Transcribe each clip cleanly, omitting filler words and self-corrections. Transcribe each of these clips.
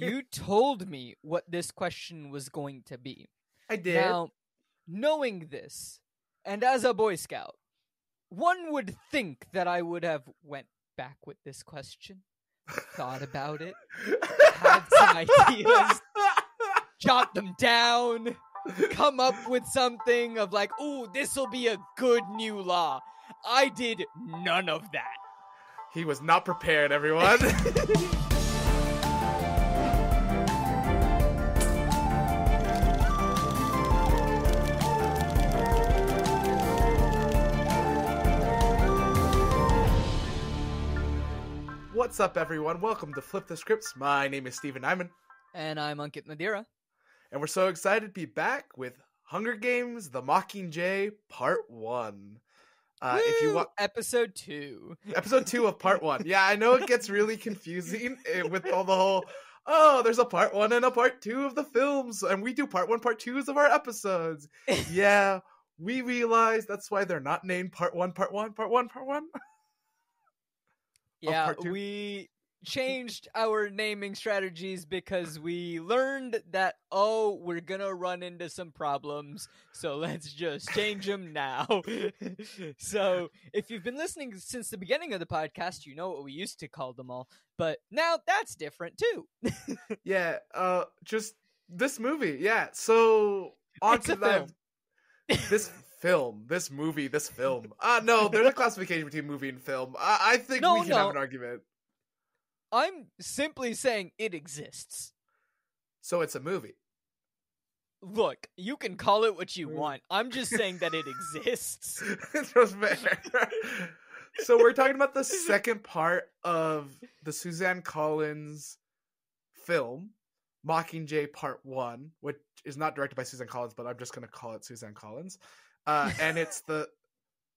you told me what this question was going to be. I did. Now, knowing this, and as a Boy Scout, one would think that I would have went back with this question, thought about it, had some ideas, jot them down, come up with something of like, ooh, this'll be a good new law. I did none of that. He was not prepared, everyone. What's up, everyone? Welcome to Flip the Scripts. My name is Stephen Nieman. And I'm Ankit and Madhira. And we're so excited to be back with Hunger Games: The Mockingjay Part 1. If you want Episode 2. Episode 2 of Part 1. Yeah, I know it gets really confusing with all the whole, there's a Part 1 and a Part 2 of the films, and we do Part 1, Part 2s of our episodes. Yeah, we realize that's why they're not named Part 1, Part 1, Part 1, Part 1. Yeah, we changed our naming strategies because we learned that, we're gonna run into some problems, so let's just change them now. So, if you've been listening since the beginning of the podcast, you know what we used to call them all, but now that's different too. Yeah, just this movie, yeah, so on it's to a film. This film. No, there's a classification between movie and film. I think we can have an argument. I'm simply saying it exists. So it's a movie. Look, you can call it what you want. I'm just saying that it exists. It's fair. So we're talking about the second part of the Suzanne Collins film, Mockingjay Part 1, which is not directed by Suzanne Collins, but I'm just going to call it Suzanne Collins. And it's the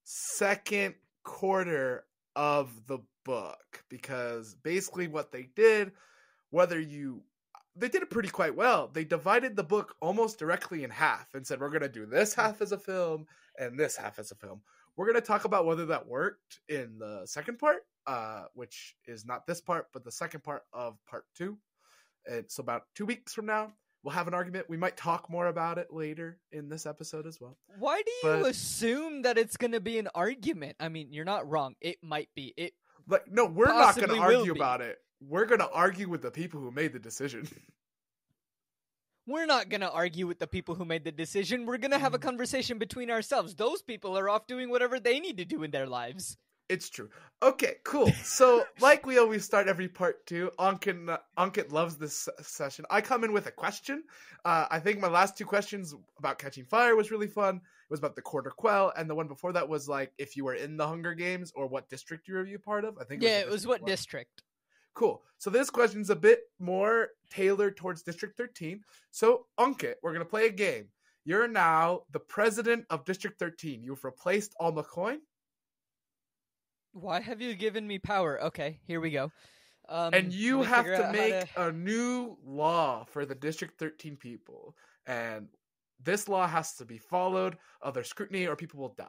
second quarter of the book, because basically what they did, they did it pretty quite well. They divided the book almost directly in half and said, we're going to do this half as a film and this half as a film. We're going to talk about whether that worked in the second part, which is not this part, but the second part of Part 2. It's about 2 weeks from now. We'll have an argument. We might talk more about it later in this episode as well. Why do you assume that it's going to be an argument? I mean, you're not wrong. It might be. No, we're not going to argue about it. We're going to argue with the people who made the decision. We're not going to argue with the people who made the decision. We're going to have a conversation between ourselves. Those people are off doing whatever they need to do in their lives. It's true. Okay, cool. So, like we always start every Part 2, Ankit loves this session. I come in with a question. I think my last 2 questions about catching fire was really fun. It was about the Quarter Quell, and the one before that was like if you were in the Hunger Games or what district you were part of. I think. It was what district. Cool. So this question's a bit more tailored towards District 13. So, Ankit, we're gonna play a game. You're now the president of District 13. You've replaced Al McCoy. Why have you given me power? Okay, here we go. And you have to make a new law for the District 13 people. And this law has to be followed, other scrutiny, or people will die.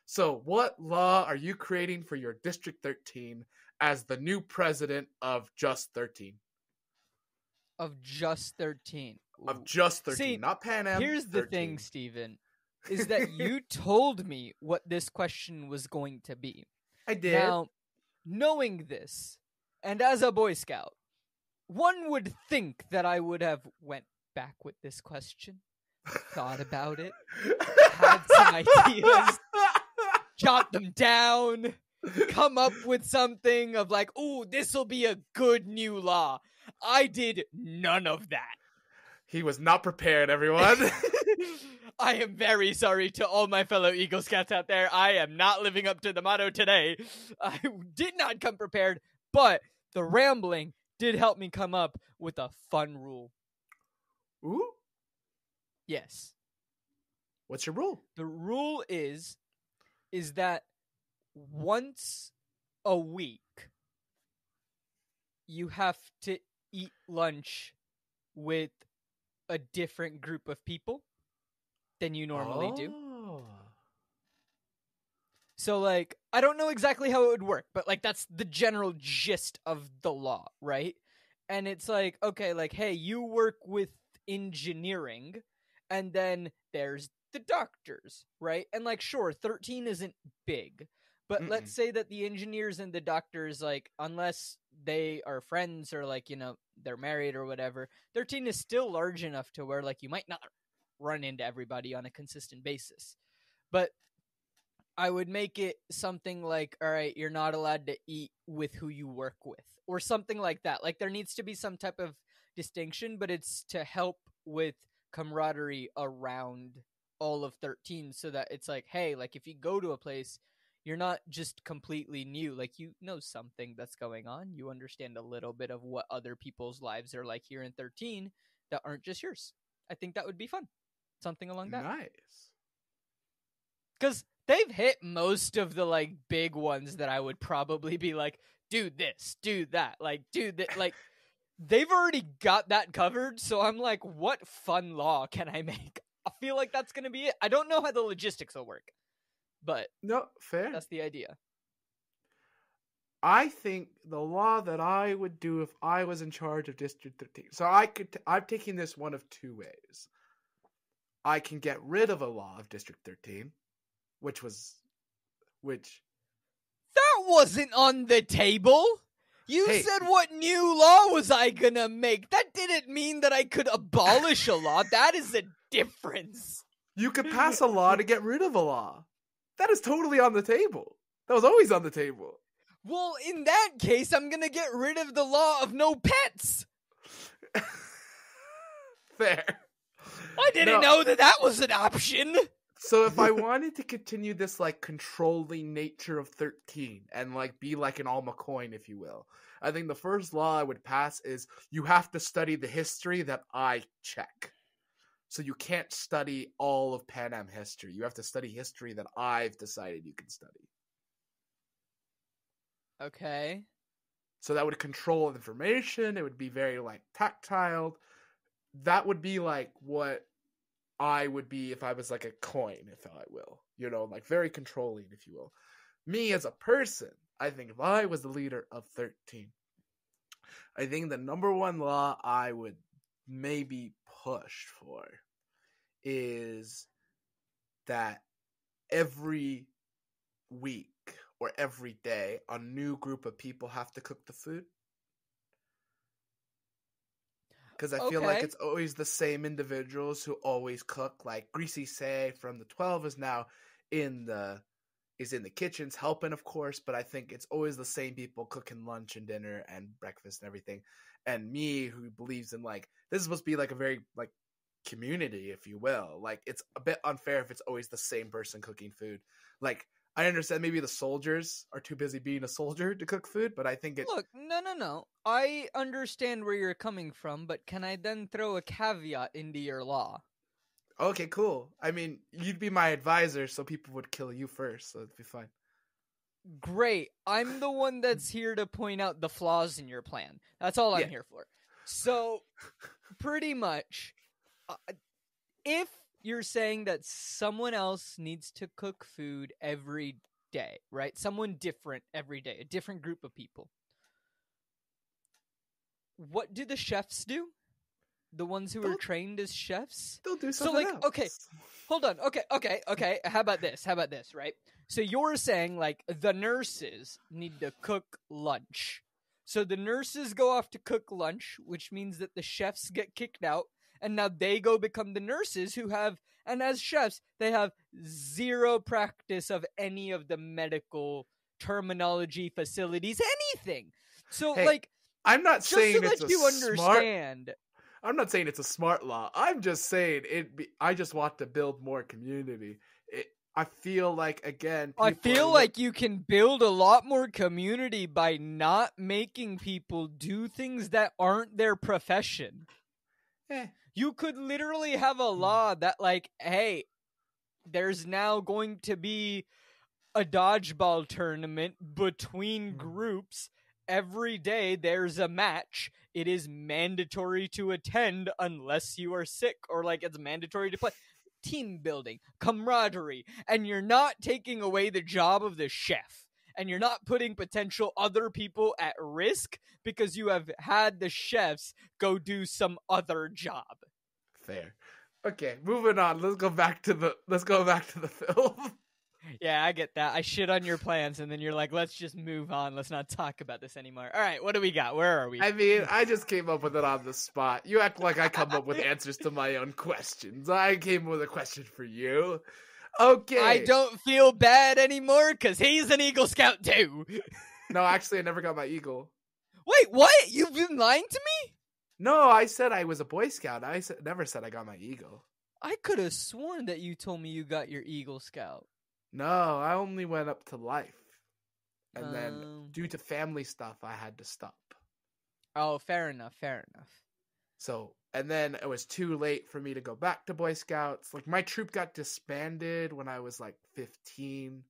So what law are you creating for your District 13 as the new president of Just 13? Of Just 13. Of Just 13, See, not Pan Am. Here's 13. the thing, Stephen, is that you told me what this question was going to be. I did. Now, knowing this, and as a Boy Scout, one would think that I would have went back with this question, thought about it, had some ideas, jot them down, come up with something of like, ooh, this'll be a good new law. I did none of that. He was not prepared, everyone. I am very sorry to all my fellow Eagle Scouts out there. I am not living up to the motto today. I did not come prepared, but the rambling did help me come up with a fun rule. Ooh? Yes. What's your rule? The rule is that once a week, you have to eat lunch with a different group of people than you normally do. So, like, I don't know exactly how it would work, but, like, that's the general gist of the law, right? and it's like, okay, like, hey, you work with engineering, and then there's the doctors, right? And like, sure, 13 isn't big, but let's say that the engineers and the doctors, like, unless they are friends or like, they're married or whatever, 13 is still large enough to where like you might not run into everybody on a consistent basis. But I would make it something like, all right, you're not allowed to eat with who you work with, or something like that. Like, there needs to be some type of distinction, but it's to help with camaraderie around all of 13, so that it's like, hey, like, if you go to a place, you're not just completely new. Like, you know something that's going on. You understand a little bit of what other people's lives are like here in 13 that aren't just yours. I think that would be fun. Something along that. Nice. Because they've hit most of the, like, big ones that I would probably be like, do this, do that, like, do that. Like, they've already got that covered, so I'm like, what fun law can I make? I feel like that's going to be it. I don't know how the logistics will work, but no, fair. That's the idea. I think the law that I would do if I was in charge of District 13. So I'm taking this one of two ways. I can get rid of a law of District 13, which that wasn't on the table. You said, what new law was I gonna make? That didn't mean that I could abolish a law. That is a difference. You could pass a law to get rid of a law. That is totally on the table. That was always on the table. Well, in that case, I'm gonna get rid of the law of no pets. Fair. I didn't know that was an option. So if I wanted to continue this, like, controlling nature of 13 and, like, be like an Alma coin, if you will, I think the first law I would pass is you have to study the history that I check. So you can't study all of Pan Am history. You have to study history that I've decided you can study. Okay. So that would control information. It would be very, like, tactile. That would be, like, what I would be if I was, like, a coin, if I will. Like, very controlling, if you will. Me as a person, I think if I was the leader of 13, I think the number one law I would maybe push for is that every week or every day a new group of people have to cook the food. Because I feel like it's always the same individuals who always cook. Like Greasy Say from the 12 is now in the kitchens helping, of course, but I think it's always the same people cooking lunch and dinner and breakfast and everything. And me, who believes in, like, this is supposed to be like a very, like, community, if you will. Like, it's a bit unfair if it's always the same person cooking food. Like, I understand maybe the soldiers are too busy being a soldier to cook food, but I think it... Look, no. I understand where you're coming from, but can I then throw a caveat into your law? Okay, cool. I mean, you'd be my advisor, so people would kill you first, so it'd be fine. Great. I'm the one that's here to point out the flaws in your plan. That's all I'm here for. So, pretty much, if you're saying that someone else needs to cook food every day, right? Someone different every day, a different group of people. What do the chefs do? The ones who are trained as chefs? They'll do something else. Okay, hold on. Okay. How about this, right? So you're saying, like, the nurses need to cook lunch. So the nurses go off to cook lunch, which means that the chefs get kicked out, and now they go become the nurses who have, and as chefs, they have zero practice of any of the medical terminology, facilities, anything. So, I'm not saying it's I'm not saying it's a smart law. I'm just saying I just want to build more community. I feel like, again... you can build a lot more community by not making people do things that aren't their profession. You could literally have a law that, like, hey, there's now going to be a dodgeball tournament between groups. Every day there's a match. It is mandatory to attend unless you are sick, or, like, it's mandatory to play. Team building, camaraderie, and you're not taking away the job of the chef. and you're not putting potential other people at risk because you have had the chefs go do some other job. Fair. Okay, moving on. Let's go back to the film. Yeah, I get that. I shit on your plans, and then you're like, let's just move on. Let's not talk about this anymore. All right, what do we got? Where are we? I mean, I just came up with it on the spot. You act like I come up with answers to my own questions. I came up with a question for you. Okay. I don't feel bad anymore because he's an Eagle Scout too. No, actually, I never got my Eagle. Wait, what? You've been lying to me? No, I said I was a Boy Scout. Never said I got my Eagle. I could have sworn that you told me you got your Eagle Scout. No, I only went up to life. And then, due to family stuff, I had to stop. Oh, fair enough. So, and then it was too late for me to go back to Boy Scouts. Like, my troop got disbanded when I was like 14,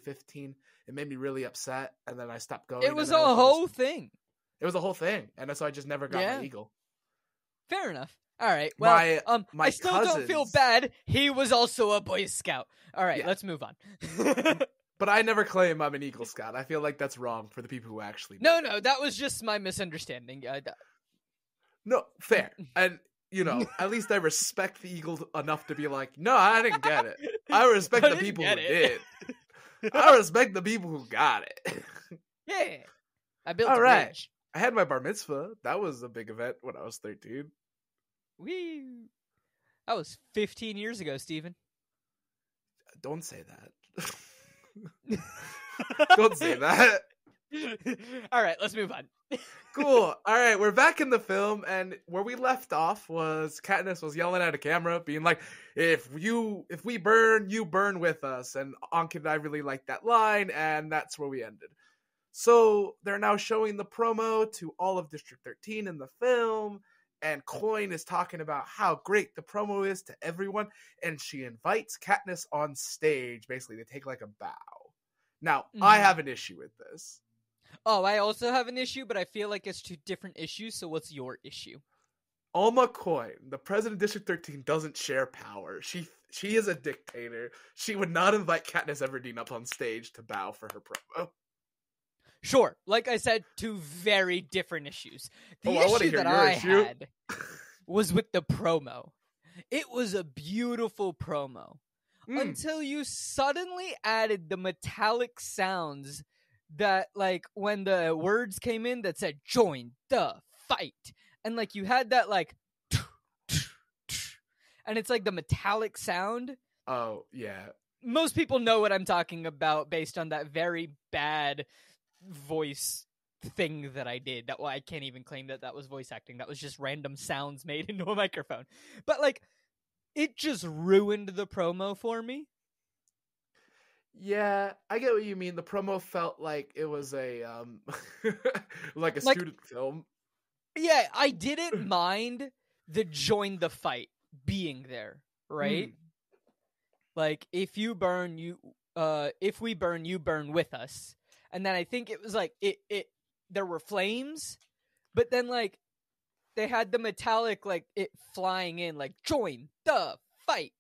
15. It made me really upset, and then I stopped going. It was a whole thing. It was a whole thing, and so I just never got my Eagle. Fair enough. All right. Well, my I still don't feel bad. He was also a Boy Scout. All right, let's move on. But I never claim I'm an Eagle Scout. I feel like that's wrong for the people who actually. No, that was just my misunderstanding. No, fair. And, at least I respect the Eagle enough to be like, no, I didn't get it. I respect the people who did. I respect the people who got it. Yeah. I built All a right. bridge. I had my bar mitzvah. That was a big event when I was 13. Wee. That was 15 years ago, Stephen. Don't say that. Don't say that. All right, let's move on. Cool. All right, we're back in the film, and where we left off was Katniss was yelling at a camera, being like, if we burn, you burn with us. And Ankit and I really liked that line, and that's where we ended. So they're now showing the promo to all of District 13 in the film, and Coin is talking about how great the promo is to everyone, and she invites Katniss on stage, basically, to take like a bow. Now, I have an issue with this. Oh, I also have an issue, but I feel like it's two different issues, so what's your issue? Alma Coin, the president of District 13, doesn't share power. She is a dictator. She would not invite Katniss Everdeen up on stage to bow for her promo. Sure, like I said, two very different issues. The I issue that I had was with the promo. It was a beautiful promo. Until you suddenly added the metallic sounds that, like, when the words came in that said, join the fight. And, like, you had that, like, and it's, like, the metallic sound. Oh, yeah. Most people know what I'm talking about based on that very bad voice thing that I did. Well, I can't even claim that was voice acting. That was just random sounds made into a microphone. But, like, it just ruined the promo for me. Yeah, I get what you mean. The promo felt like it was a like a student film. Yeah, I didn't mind the join the fight being there, right? Like, if we burn, you burn with us. And then I think it was like there were flames, but then like they had the metallic, like, it flying in, like, join the fight.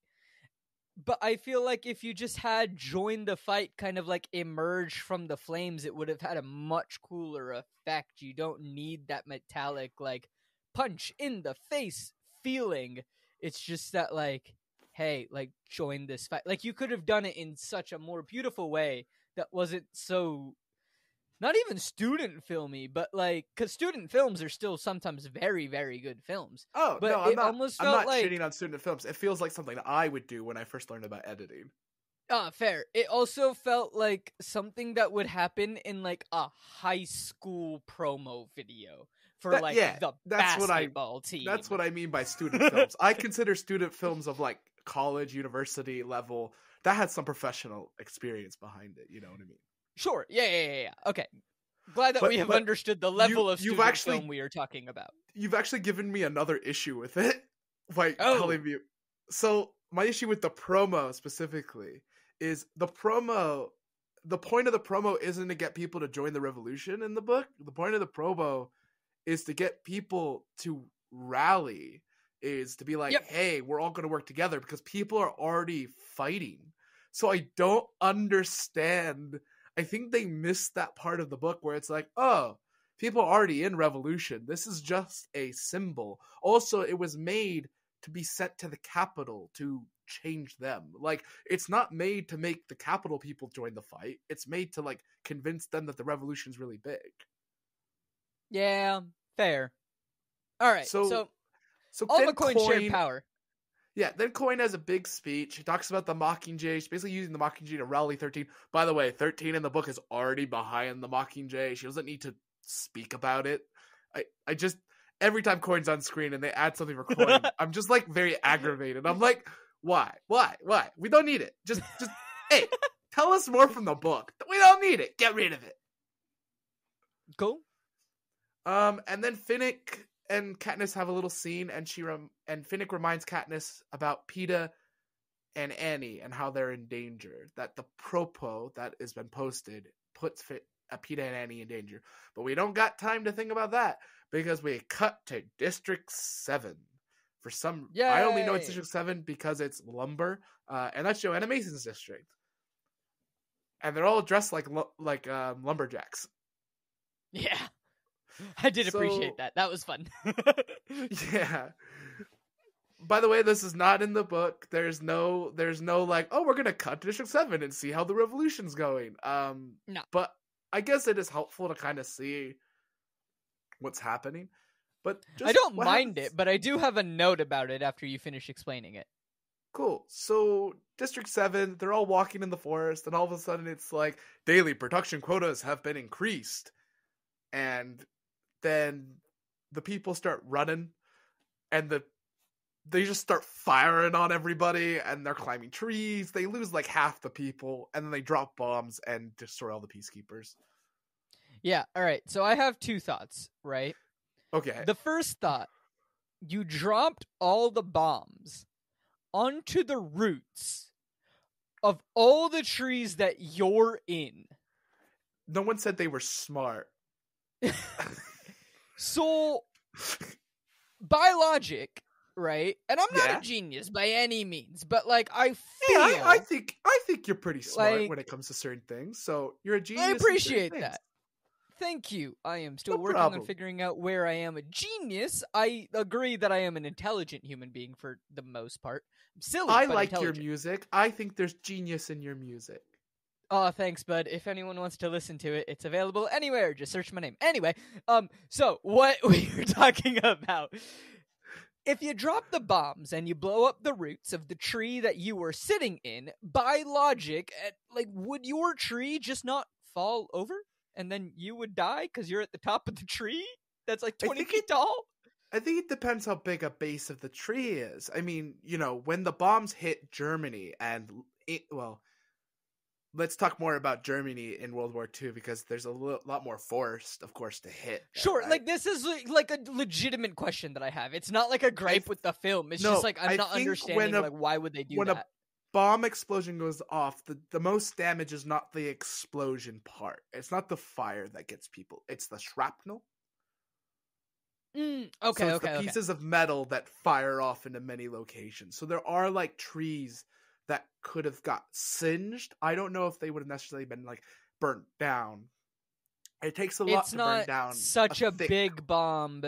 But I feel like if you just had join the fight kind of like emerge from the flames, it would have had a much cooler effect. You don't need that metallic, like, punch in the face feeling. It's just that, like, hey, like, join this fight. Like, you could have done it in such a more beautiful way that wasn't so, not even student filmy, but like, because student films are still sometimes very, very good films. Oh, but no, I'm not like, shitting on student films. It feels like something that I would do when I first learned about editing. Fair. It also felt like something that would happen in like a high school promo video for the basketball team. That's what I mean by student films. I consider student films of like college, university level that had some professional experience behind it. You know what I mean? Sure. Yeah. Okay. Glad that we have understood the level of student film we are talking about. You've actually given me another issue with it. Telling me. So my issue with the promo specifically is the point of the promo isn't to get people to join the revolution in the book. The point of the promo is to get people to rally, is to be like, hey, we're all going to work together because people are already fighting. So I don't understand I think they missed that part of the book where it's like, oh, people are already in revolution. This is just a symbol. Also, it was made to be sent to the capital to change them. Like, it's not made to make the capital people join the fight. It's made to, like, convince them that the revolution's really big. Yeah, fair. All right, so all the coins shared power. Yeah, then Coin has a big speech. He talks about the Mockingjay. She's basically using the Mockingjay to rally 13. By the way, 13 in the book is already behind the Mockingjay. She doesn't need to speak about it. I just, every time Coin's on screen and they add something for Coin, I'm just like very aggravated. I'm like, why? We don't need it. Just, hey, tell us more from the book. We don't need it. Get rid of it. Cool. And then Finnick and Katniss have a little scene, and Finnick reminds Katniss about Peeta and Annie and how they're in danger. That the propo that has been posted puts Peeta and Annie in danger. But we don't got time to think about that because we cut to District 7. For some, Yay! I only know it's District 7 because it's lumber, and that's Joanna Mason's district. And they're all dressed like lumberjacks. Yeah. I did appreciate that. That was fun. Yeah. By the way, this is not in the book. There's no like, oh, we're gonna cut to District 7 and see how the revolution's going. No. But I guess it is helpful to kind of see what's happening. But I don't mind it, but I do have a note about it after you finish explaining it. Cool. So District 7, they're all walking in the forest, and all of a sudden it's like daily production quotas have been increased. And then the people start running, and they just start firing on everybody, and they're climbing trees. They lose like half the people, and then they drop bombs and destroy all the peacekeepers. Yeah, all right. So I have two thoughts, right? Okay. The first thought, you dropped all the bombs onto the roots of all the trees that you're in. No one said they were smart. So, by logic, right? And I'm not a genius by any means, but like I feel, I think you're pretty smart like, when it comes to certain things. So you're a genius. I appreciate that. Thank you. I am still working problem. on figuring out where I am a genius. I agree that I am an intelligent human being for the most part. I'm silly. I but like your music. I think there's genius in your music. Oh, thanks, bud. If anyone wants to listen to it, it's available anywhere. Just search my name. Anyway, so what we were talking about. If you drop the bombs and you blow up the roots of the tree that you were sitting in, by logic, like, would your tree just not fall over? And then you would die because you're at the top of the tree? That's like 20 feet tall? I think it depends how big a base of the tree is. I mean, when the bombs hit Germany let's talk more about Germany in World War II because there's a lot more forest, of course, to hit. Sure, right? like this is like a legitimate question that I have. It's not like a gripe with the film. It's just like I'm not understanding like why would they do that. When a bomb explosion goes off, the most damage is not the explosion part. It's not the fire that gets people. It's the shrapnel. Okay. Pieces of metal that fire off into many locations. So there are like trees that could have got singed. I don't know if they would have necessarily been like burnt down. It takes a lot to burn down. It's not such a big bomb.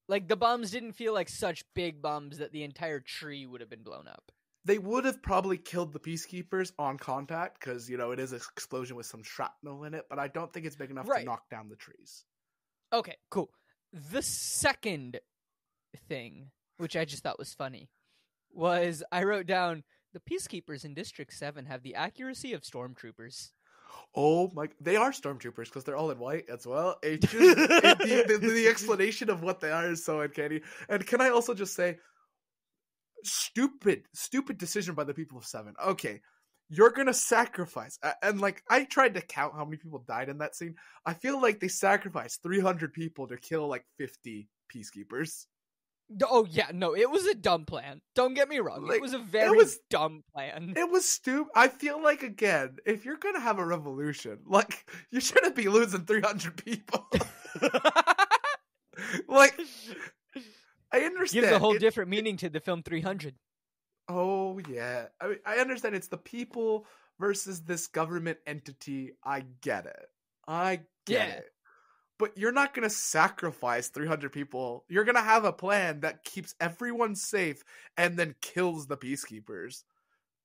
Like the bombs didn't feel like such big bombs that the entire tree would have been blown up. They would have probably killed the peacekeepers on contact because, it is an explosion with some shrapnel in it, but I don't think it's big enough to knock down the trees. Okay, cool. The second thing, which I just thought was funny, was I wrote down, the peacekeepers in District 7 have the accuracy of stormtroopers. Oh my! They are stormtroopers because they're all in white as well. The explanation of what they are is so uncanny. And can I also just say, stupid decision by the people of 7. Okay, you're gonna sacrifice, and like I tried to count how many people died in that scene. I feel like they sacrificed 300 people to kill like 50 peacekeepers. Oh, yeah, no, it was a dumb plan. Don't get me wrong. Like, it was a very dumb plan. It was stupid. I feel like, again, if you're going to have a revolution, like, you shouldn't be losing 300 people. Like, I understand. Gives a whole different meaning to the film 300. Oh, yeah. I mean, I understand it's the people versus this government entity, I get it. I get Yeah. it. But you're not going to sacrifice 300 people. You're going to have a plan that keeps everyone safe and then kills the peacekeepers.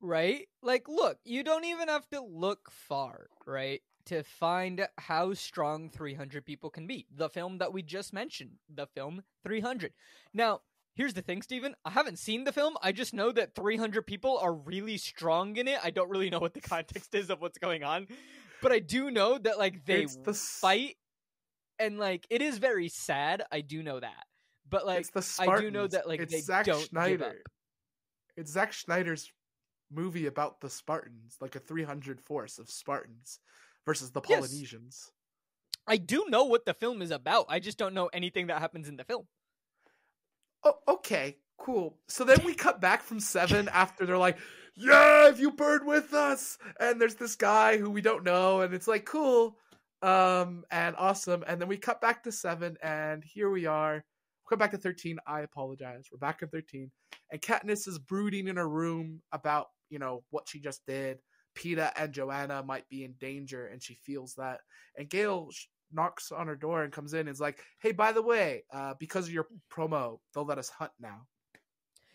Right? Like, look, you don't even have to look far, right, to find how strong 300 people can be. The film that we just mentioned, the film 300. Now, here's the thing, Stephen. I haven't seen the film. I just know that 300 people are really strong in it. I don't really know what the context is of what's going on. But I do know that, like, they fight, and, like, it is very sad. I do know that. But, like, I do know that, like, it's they Zack don't Snyder. give up. It's Zack Snyder's movie about the Spartans, like a 300 force of Spartans versus the Polynesians. Yes. I do know what the film is about. I just don't know anything that happens in the film. Oh, okay, cool. So then we cut back from 7 after they're like, yeah, if you burn with us. And there's this guy who we don't know, and it's like, cool, and awesome. And then we cut back to 7, and here we are. We'll come back to 13. I apologize. We're back at 13. And Katniss is brooding in her room about, what she just did. Peeta and Joanna might be in danger, and she feels that. And Gale knocks on her door and comes in and is like, hey, by the way, because of your promo, they'll let us hunt now.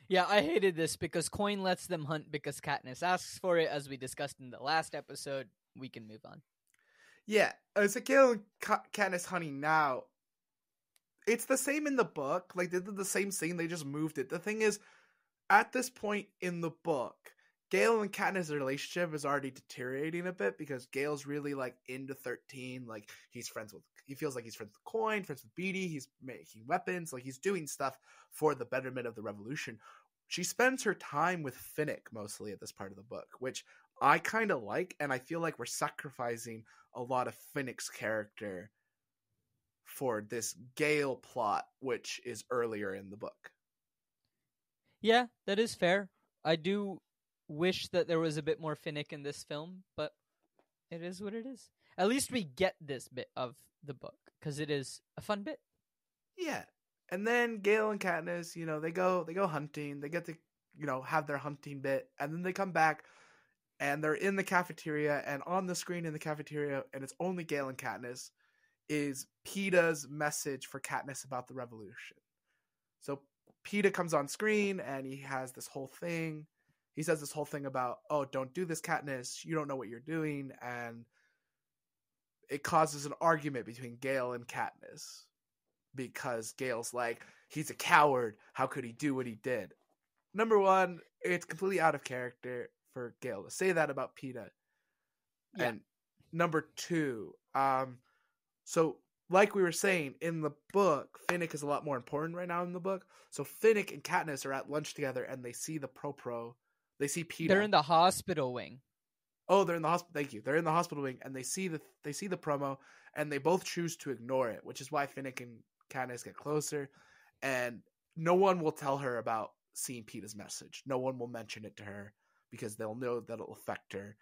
Yeah, I hated this because Coin lets them hunt because Katniss asks for it, as we discussed in the last episode. We can move on. Yeah, it's a Gale and Katniss hunting now. It's the same in the book. Like, they did the same scene, they just moved it. The thing is, at this point in the book, Gale and Katniss' relationship is already deteriorating a bit because Gale's really, like, into 13. Like, he feels like he's friends with Coin, friends with Beetee, he's making weapons, like, he's doing stuff for the betterment of the revolution. She spends her time with Finnick mostly at this part of the book, which I kind of like, and I feel like we're sacrificing a lot of Finnick's character for this Gale plot, which is earlier in the book. Yeah, that is fair. I do wish that there was a bit more Finnick in this film, but it is what it is. At least we get this bit of the book, because it is a fun bit. Yeah. And then Gale and Katniss, they go hunting. They get to, have their hunting bit, and then they come back, and they're in the cafeteria, and on the screen in the cafeteria, and it's only Gale and Katniss, is Peeta's message for Katniss about the revolution. So Peeta comes on screen, and he has this whole thing. He says this whole thing about, oh, don't do this, Katniss. You don't know what you're doing, and it causes an argument between Gale and Katniss. Because Gale's like, he's a coward. How could he do what he did? Number one, it's completely out of character for Gale to say that about Peeta. Yeah. And number two, so like we were saying, in the book, Finnick is a lot more important right now in the book. So Finnick and Katniss are at lunch together, and they see the pro. They see Peeta. They're in the hospital wing. Oh, they're in the hospital. Thank you. They're in the hospital wing, and they see the promo, and they both choose to ignore it, which is why Finnick and Katniss get closer, and no one will tell her about seeing Peeta's message. No one will mention it to her because they'll know that it'll affect her,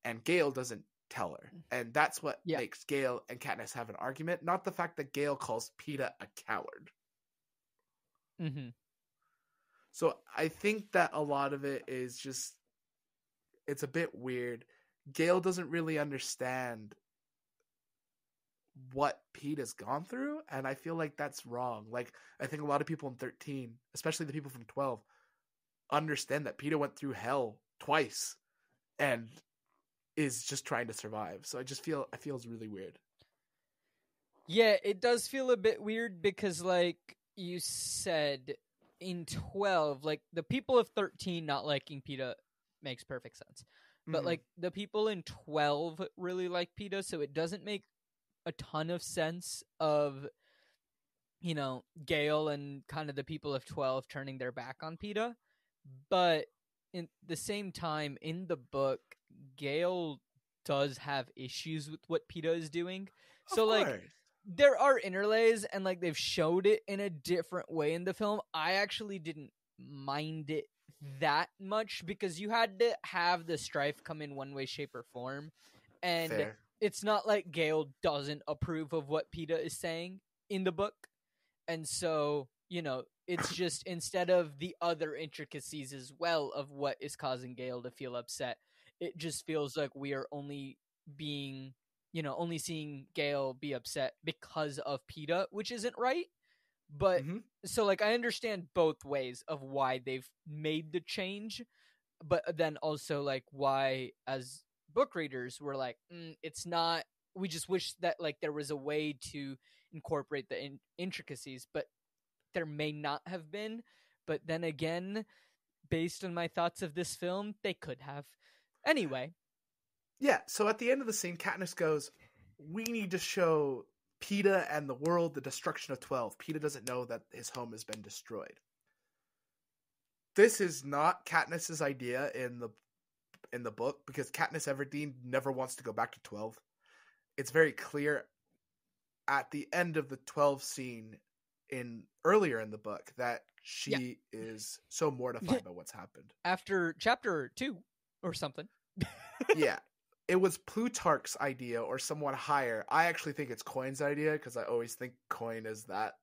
and Gale doesn't tell her, and that's what makes Gale and Katniss have an argument, not the fact that Gale calls Peeta a coward. Mm-hmm. So I think that a lot of it is just, it's a bit weird. Gale doesn't really understand what Peeta's gone through, and I feel like that's wrong. Like, I think a lot of people in 13, especially the people from 12, understand that Peeta went through hell twice and is just trying to survive. So it feels really weird. Yeah, it does feel a bit weird because, like you said, in 12, like, the people of 13 not liking Peeta makes perfect sense. But, like, the people in 12 really like Peeta, so it doesn't make a ton of sense of, Gale and kind of the people of 12 turning their back on Peeta. But in the same time, in the book, Gale does have issues with what Peeta is doing. So, like, there are interlays, and, like, they've showed it in a different way in the film. I actually didn't mind it that much because you had to have the strife come in one way, shape, or form. And Fair. It's not like Gale doesn't approve of what Peeta is saying in the book. And so, it's just, instead of the other intricacies as well of what is causing Gale to feel upset, it just feels like we are only being, only seeing Gale be upset because of PETA, which isn't right. But so like I understand both ways of why they've made the change, but then also like why as book readers we're like, it's not. We just wish that like there was a way to incorporate the intricacies, but there may not have been. But then again, based on my thoughts of this film, they could have. Anyway. Yeah, so at the end of the scene, Katniss goes, we need to show PETA and the world the destruction of 12. PETA doesn't know that his home has been destroyed. This is not Katniss's idea in the book, because Katniss Everdeen never wants to go back to 12. It's very clear at the end of the 12 scene earlier in the book that she is so mortified by what's happened. After chapter 2 or something. Yeah. It was Plutarch's idea or someone higher. I actually think it's Coin's idea because I always think Coin is that,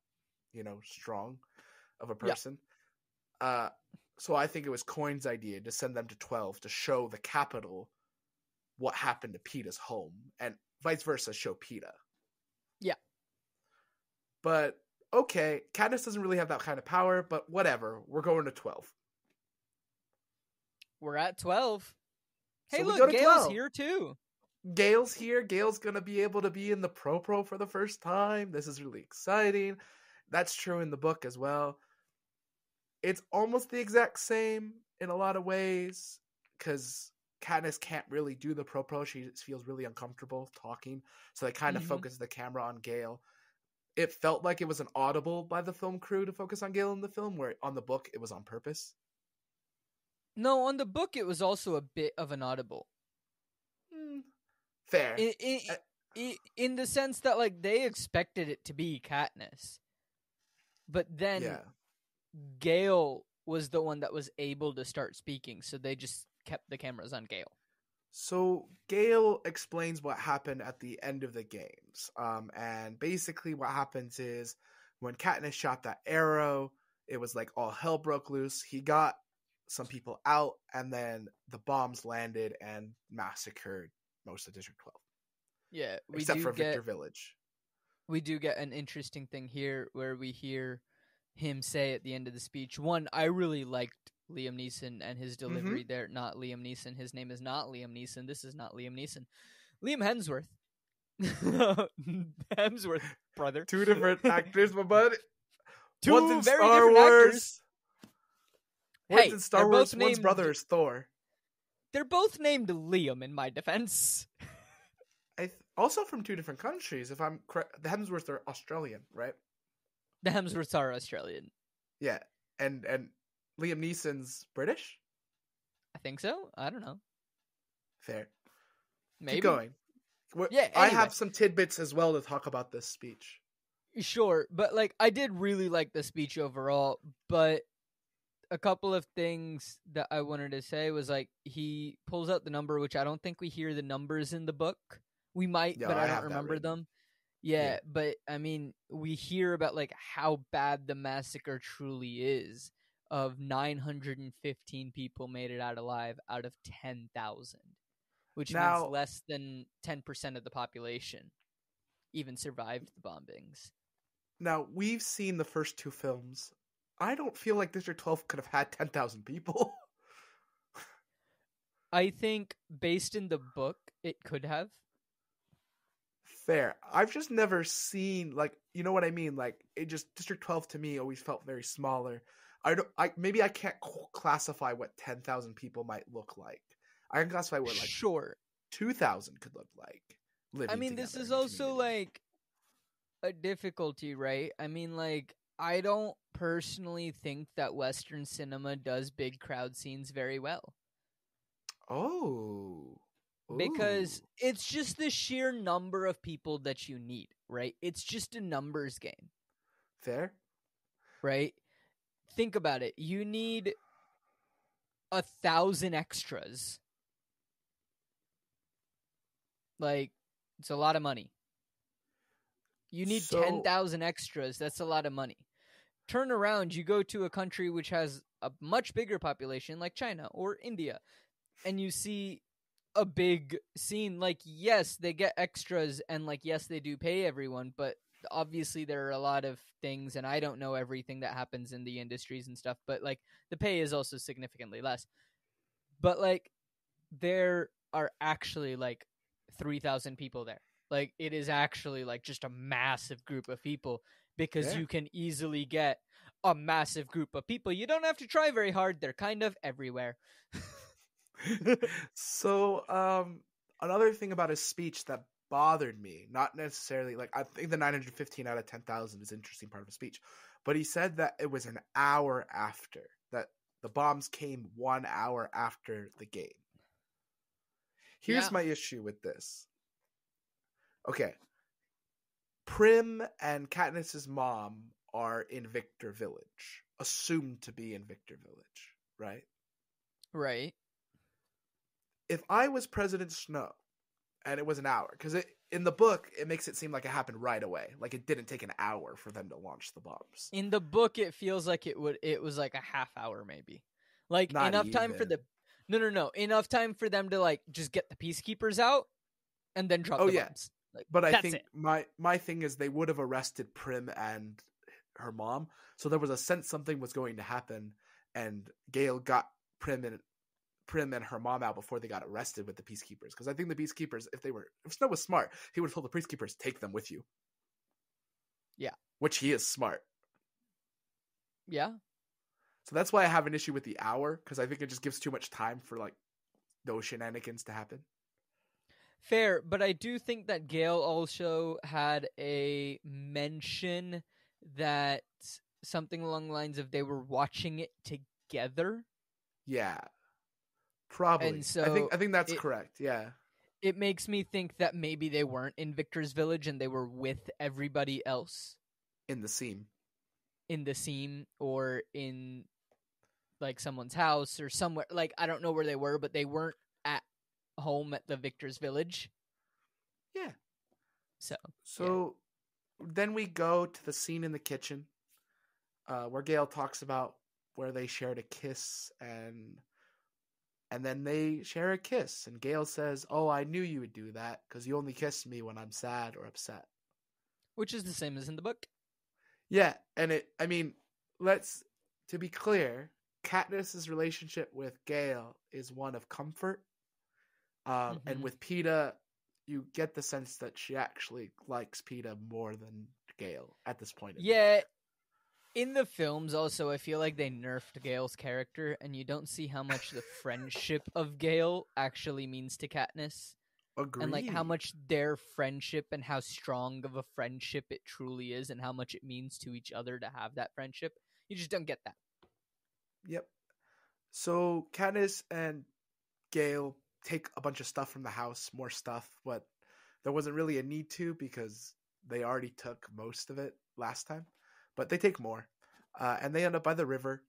strong of a person. Yeah. So I think it was Coin's idea to send them to 12 to show the capital what happened to PETA's home, and vice versa, show PETA. Yeah. But, okay, Katniss doesn't really have that kind of power, but whatever. We're going to 12. We're at 12. Hey, so look, Gale's here too. Gale's here. Gale's going to be able to be in the Pro for the first time. This is really exciting. That's true in the book as well. It's almost the exact same in a lot of ways, because Katniss can't really do the Pro. She feels really uncomfortable talking, so they kind of focus the camera on Gale. It felt like it was an audible by the film crew to focus on Gale in the film, where on the book it was on purpose. No, on the book it was also a bit of an audible. Fair. In the sense that like they expected it to be Katniss. But then Gale was the one that was able to start speaking, so they just kept the cameras on Gale. So Gale explains what happened at the end of the games. And basically what happens is when Katniss shot that arrow, it was like all hell broke loose. He got some people out, and then the bombs landed and massacred most of District 12. Yeah, except for Victor Village. We do get an interesting thing here where we hear him say at the end of the speech, one, I really liked Liam Neeson and his delivery there. Not Liam Neeson. His name is not Liam Neeson. This is not Liam Neeson. Liam Hemsworth. Hemsworth, brother. Two different actors, my bud. Two one's in very Star different Wars. actors. One's in Star Wars. One's brother is Thor. They're both named Liam, in my defense. Also from two different countries, if I'm correct. The Hemsworths are Australian, right? The Hemsworths are Australian. Yeah, and Liam Neeson's British? I think so. I don't know. Fair. Maybe. Keep going. Yeah, anyway. I have some tidbits as well to talk about this speech. Sure, but like I did really like the speech overall, but a couple of things that I wanted to say was like he pulls out the number, which I don't think we hear the numbers in the book. We might, but I don't remember them. Yeah, but I mean, we hear about like how bad the massacre truly is. Of 915 people made it out alive out of 10,000, which means less than 10% of the population even survived the bombings. Now, we've seen the first two films. I don't feel like District 12 could have had 10,000 people. I think based in the book, it could have. Fair. I've just never seen, like, you know what I mean? Like, it just, District 12 to me always felt very smaller. Maybe I can't classify what 10,000 people might look like. I can classify what, like, 2,000 could look like. I mean, this is also, like, a difficulty, right? I mean, like, I don't personally think that Western cinema does big crowd scenes very well. Oh. Ooh. Because it's just the sheer number of people that you need, right? It's just a numbers game. Fair. Right? Think about it. You need 1,000 extras. Like, it's a lot of money. You need 10,000 extras. That's a lot of money. Turn around, you go to a country which has a much bigger population like China or India, and you see a big scene. Like, yes, they get extras, and like, yes, they do pay everyone, but obviously there are a lot of things, and I don't know everything that happens in the industries and stuff, but like the pay is also significantly less. But like there are actually like 3,000 people there. Like it is actually like just a massive group of people, because Yeah. you can easily get a massive group of people. You don't have to try very hard. They're kind of everywhere. So, another thing about his speech that bothered me, not necessarily like I think the 915 out of 10,000 is an interesting part of his speech, but he said that it was an hour after that the bombs came 1 hour after the game. Here's Yeah. my issue with this. Okay. Prim and Katniss's mom are in Victor Village, assumed to be in Victor Village, right? Right. If I was President Snow and it was an hour, because in the book it makes it seem like it happened right away, like it didn't take an hour for them to launch the bombs. In the book, it feels like it was like a half hour, maybe, like Not enough time for even. the no, enough time for them to like just get the peacekeepers out and then drop Oh the yeah, bombs. Like, but I that's think it. my thing is they would have arrested Prim and her mom, so there was a sense something was going to happen, and Gale got Prim and her mom out before they got arrested with the peacekeepers. Because I think the peacekeepers, if Snow was smart, he would have told the peacekeepers, take them with you. Yeah. Which he is smart. Yeah. So that's why I have an issue with the hour, because I think it just gives too much time for like those shenanigans to happen. Fair, but I do think that Gale also had a mention that something along the lines of they were watching it together. Yeah. Probably. And so I think that's correct. Yeah. it makes me think that maybe they weren't in Victor's Village and they were with everybody else In the scene. in the scene, or in like someone's house or somewhere. Like, I don't know where they were, but they weren't at home at the Victor's Village. Yeah. So Then we go to the scene in the kitchen, where Gale talks about where they shared a kiss, and then they share a kiss, and Gale says, "Oh, I knew you would do that because you only kiss me when I'm sad or upset." which is the same as in the book. Yeah, and to be clear, Katniss's relationship with Gale is one of comfort, and with Peeta, you get the sense that she actually likes Peeta more than Gale at this point. Yeah. In the films, also, I feel like they nerfed Gale's character, and you don't see how much the friendship of Gale actually means to Katniss. Agreed. And like how much their friendship and how strong of a friendship it truly is, and how much it means to each other to have that friendship. You just don't get that. Yep. So Katniss and Gale take a bunch of stuff from the house, more stuff, but there wasn't really a need to because they already took most of it last time. But they take more, and they end up by the river.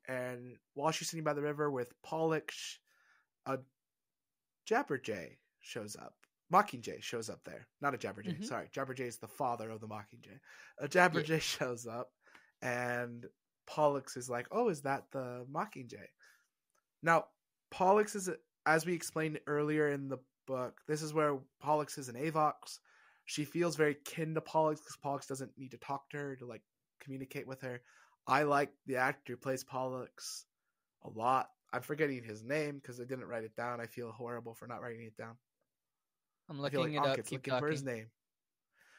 And while she's sitting by the river with Pollux, a Jabberjay shows up. Mockingjay shows up there. Not a Jabberjay. Sorry, Jabberjay is the father of the Mockingjay. A Jabberjay shows up, and Pollux is like, "Oh, is that the Mockingjay?" Now, Pollux is, as we explained earlier in the book, this is where Pollux is an Avox. She feels very kin to Pollux because Pollux doesn't need to talk to her to like communicate with her. I like the actor who plays Pollux a lot. I'm forgetting his name because I didn't write it down. I feel horrible for not writing it down. I'm looking it up. Keep looking for his talking. name.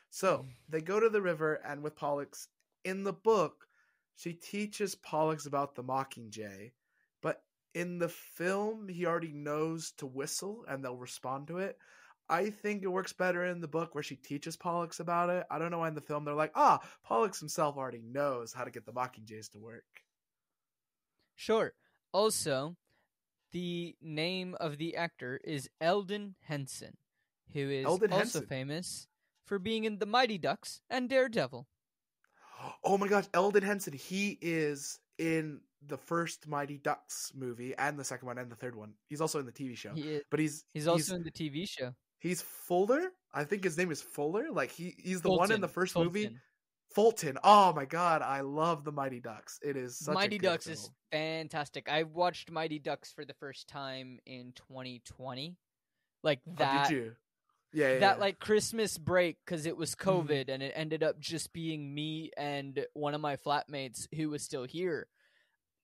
So they go to the river, and with Pollux in the book, she teaches Pollux about the Mockingjay, but in the film, he already knows to whistle, and they'll respond to it. I think it works better in the book where she teaches Pollux about it. I don't know why in the film they're like, Pollux himself already knows how to get the Mockingjays to work. Sure. Also, the name of the actor is Eldon Henson, who is also famous for being in The Mighty Ducks and Daredevil. Oh my gosh, Eldon Henson. He is in the first Mighty Ducks movie and the second one and the third one. He's also in the TV show. But he's also in the TV show. He's Fuller. I think his name is Fuller. Like he's the one in the first movie. Fulton. Oh my god, I love the Mighty Ducks. It is such a Mighty good Ducks film. is fantastic. I watched Mighty Ducks for the first time in 2020. Like Oh, did that you? Yeah. that like Christmas break, because it was Mhm. COVID and it ended up just being me and one of my flatmates who was still here,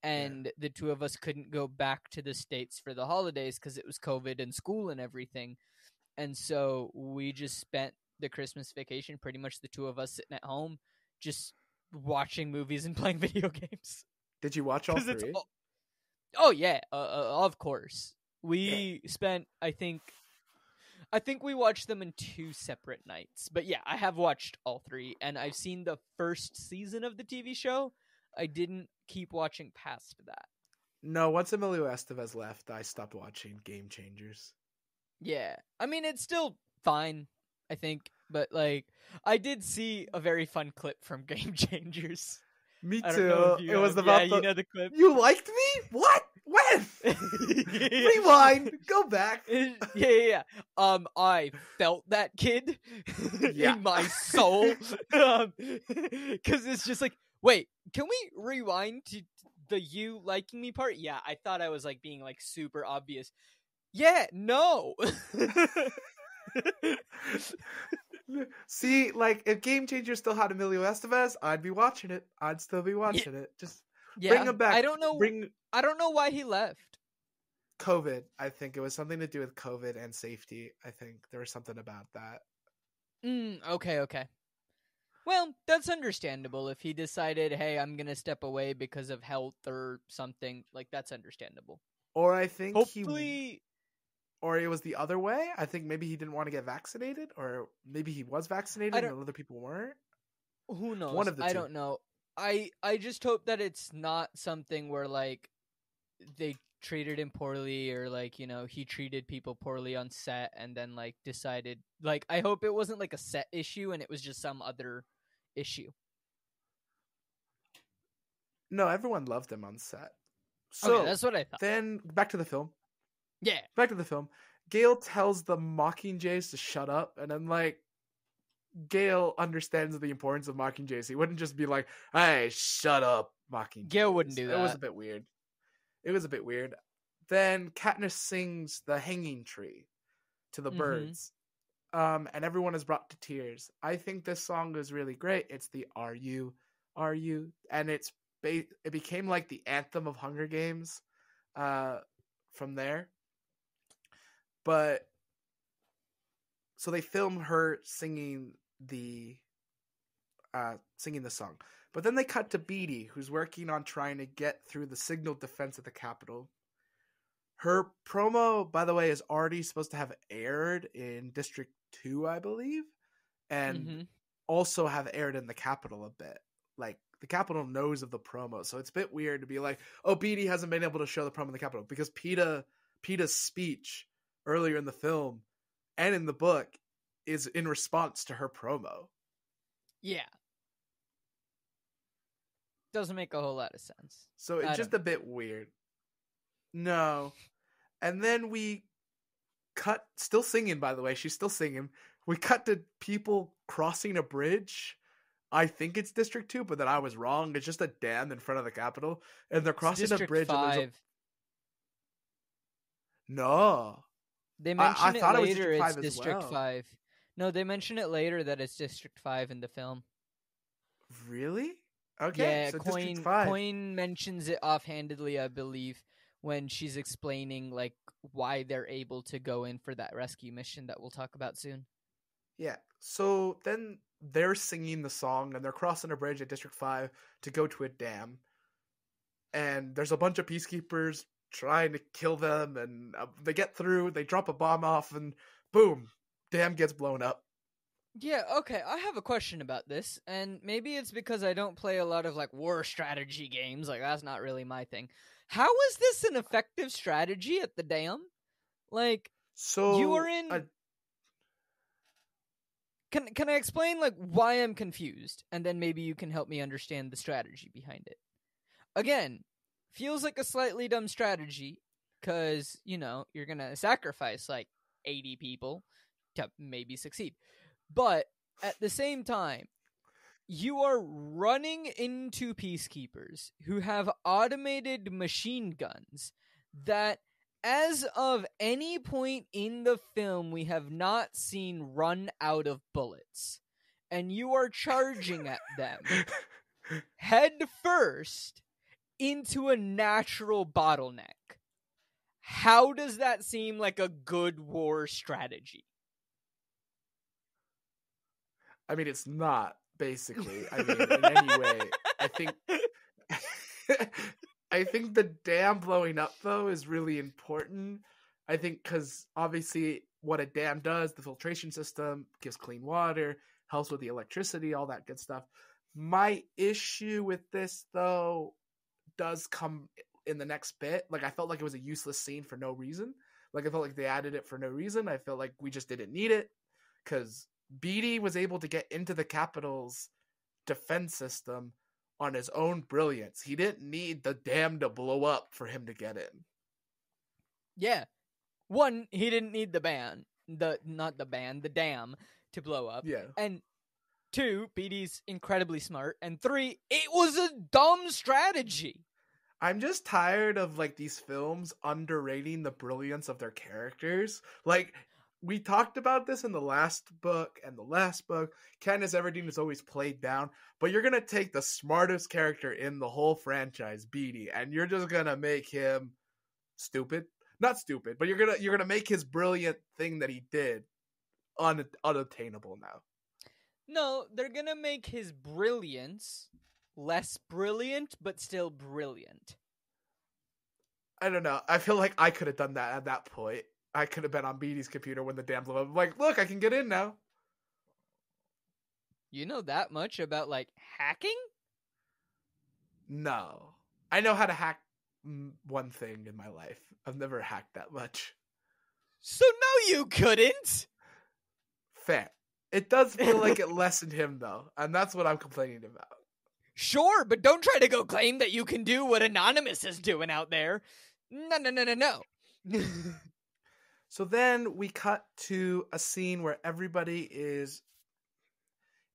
and the two of us couldn't go back to the States for the holidays because it was COVID and school and everything. And so we just spent the Christmas vacation, pretty much the two of us sitting at home, just watching movies and playing video games. Did you watch all 'Cause it's three? oh yeah, of course. We spent, I think we watched them in 2 separate nights. But yeah, I have watched all 3, and I've seen the first season of the TV show. I didn't keep watching past that. No, once Emilio Estevez left, I stopped watching Game Changers. Yeah. I mean, it's still fine, I think. But, like, I did see a very fun clip from Game Changers. Me I don't know too. if It was about you know the clip. You liked me? What? When? Rewind. Go back. Yeah. I felt that kid Yeah. in my soul. Because it's just like, wait, can we rewind to the you liking me part? Yeah, I thought I was like being like super obvious. Yeah, no. See, like, if Game Changers still had Emilio Estevez, I'd be watching it. I'd still be watching it. Just bring him back. I don't know why he left. COVID. I think it was something to do with COVID and safety. I think there was something about that. Okay. Well, that's understandable. If he decided, hey, I'm going to step away because of health or something, like, that's understandable. Or I think or it was the other way. I think maybe he didn't want to get vaccinated, or maybe he was vaccinated and other people weren't. Who knows? One of the two. I don't know. I just hope that it's not something where, like, they treated him poorly, or, like, you know, he treated people poorly on set and then, like, decided, like, I hope it wasn't like a set issue and it was just some other issue. No, everyone loved him on set. So okay, that's what I thought. Then back to the film. Yeah. Back to the film. Gale tells the Mockingjays to shut up, and then, like, Gale understands the importance of Mockingjays. He wouldn't just be like, hey, shut up, Mockingjays. Gale wouldn't do that. It was a bit weird. Then Katniss sings The Hanging Tree to the birds. And everyone is brought to tears. I think this song is really great. It's the Are You? And it became like the anthem of Hunger Games from there. But so they film her singing the song. But then they cut to Beatty, who's working on trying to get through the signal defense of the Capitol. Her promo, by the way, is already supposed to have aired in District 2, I believe, and also have aired in the Capitol a bit. Like, the Capitol knows of the promo, so it's a bit weird to be like, oh, Beatty hasn't been able to show the promo in the Capitol, because PETA's speech earlier in the film and in the book is in response to her promo. Yeah. Doesn't make a whole lot of sense. So it's just a bit weird. No. And then we cut, still singing, by the way, she's still singing. We cut to people crossing a bridge. I think it's District 2, but then I was wrong. It's just a dam in front of the Capitol. And they're crossing a bridge. 5. And there's No. They mention it later, it's District District 5. No, they mention it later that it's District 5 in the film. Really? Okay, yeah, so Coin mentions it offhandedly, I believe, when she's explaining, like, why they're able to go in for that rescue mission that we'll talk about soon. Yeah, so then they're singing the song, and they're crossing a bridge at District 5 to go to a dam. And there's a bunch of peacekeepers trying to kill them, and they get through, they drop a bomb off, and boom, dam gets blown up. Yeah, okay, I have a question about this, and maybe it's because I don't play a lot of, like, war strategy games, like, that's not really my thing. How is this an effective strategy at the dam? Like, so you are in... Can I explain, like, why I'm confused, and then maybe you can help me understand the strategy behind it? Again, feels like a slightly dumb strategy, because, you know, you're gonna sacrifice, like, 80 people to maybe succeed. But, at the same time, you are running into peacekeepers who have automated machine guns that, as of any point in the film, we have not seen run out of bullets. And you are charging at them head first into a natural bottleneck. How does that seem like a good war strategy? I mean, it's not, basically. I mean, in any way, I think I think the dam blowing up, though, is really important. I think because, obviously, what a dam does, the filtration system, gives clean water, helps with the electricity, all that good stuff. My issue with this, though, does come in the next bit. Like, I felt like it was a useless scene for no reason. Like, I felt like they added it for no reason. I felt like we just didn't need it, because Beatty was able to get into the Capitol's defense system on his own brilliance. He didn't need the dam to blow up for him to get in. Yeah. One, he didn't need the dam to blow up. Yeah. And two, Beatty's incredibly smart. And three, it was a dumb strategy. I'm just tired of, like, these films underrating the brilliance of their characters. Like, we talked about this in the last book and the last book. Katniss Everdeen is always played down, but you're going to take the smartest character in the whole franchise, Beatty, and you're just going to make him stupid. Not stupid, but you're going to make his brilliant thing that he did unattainable now. No, they're going to make his brilliance less brilliant, but still brilliant. I don't know. I feel like I could have done that at that point. I could have been on Beatty's computer when the dam blew up. I'm like, look, I can get in now. You know that much about, like, hacking? No. I know how to hack one thing in my life. I've never hacked that much. So no, you couldn't! Fair. It does feel like it lessened him, though, and that's what I'm complaining about. Sure, but don't try to go claim that you can do what Anonymous is doing out there. No. So then we cut to a scene where everybody is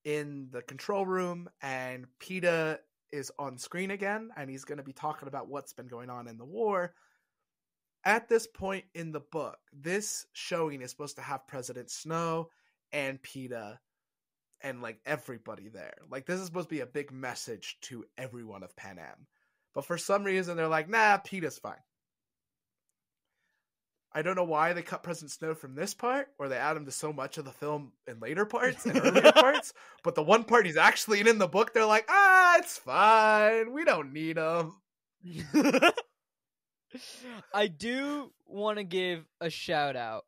in the control room and PETA is on screen again, and he's going to be talking about what's been going on in the war. At this point in the book, this showing is supposed to have President Snow and PETA and, like, everybody there. Like, this is supposed to be a big message to everyone of Pan Am. But for some reason, they're like, nah, PETA's fine. I don't know why they cut President Snow from this part, or they add him to so much of the film in later parts and earlier parts. But the one part he's actually in the book, they're like, it's fine. We don't need him. I do want to give a shout out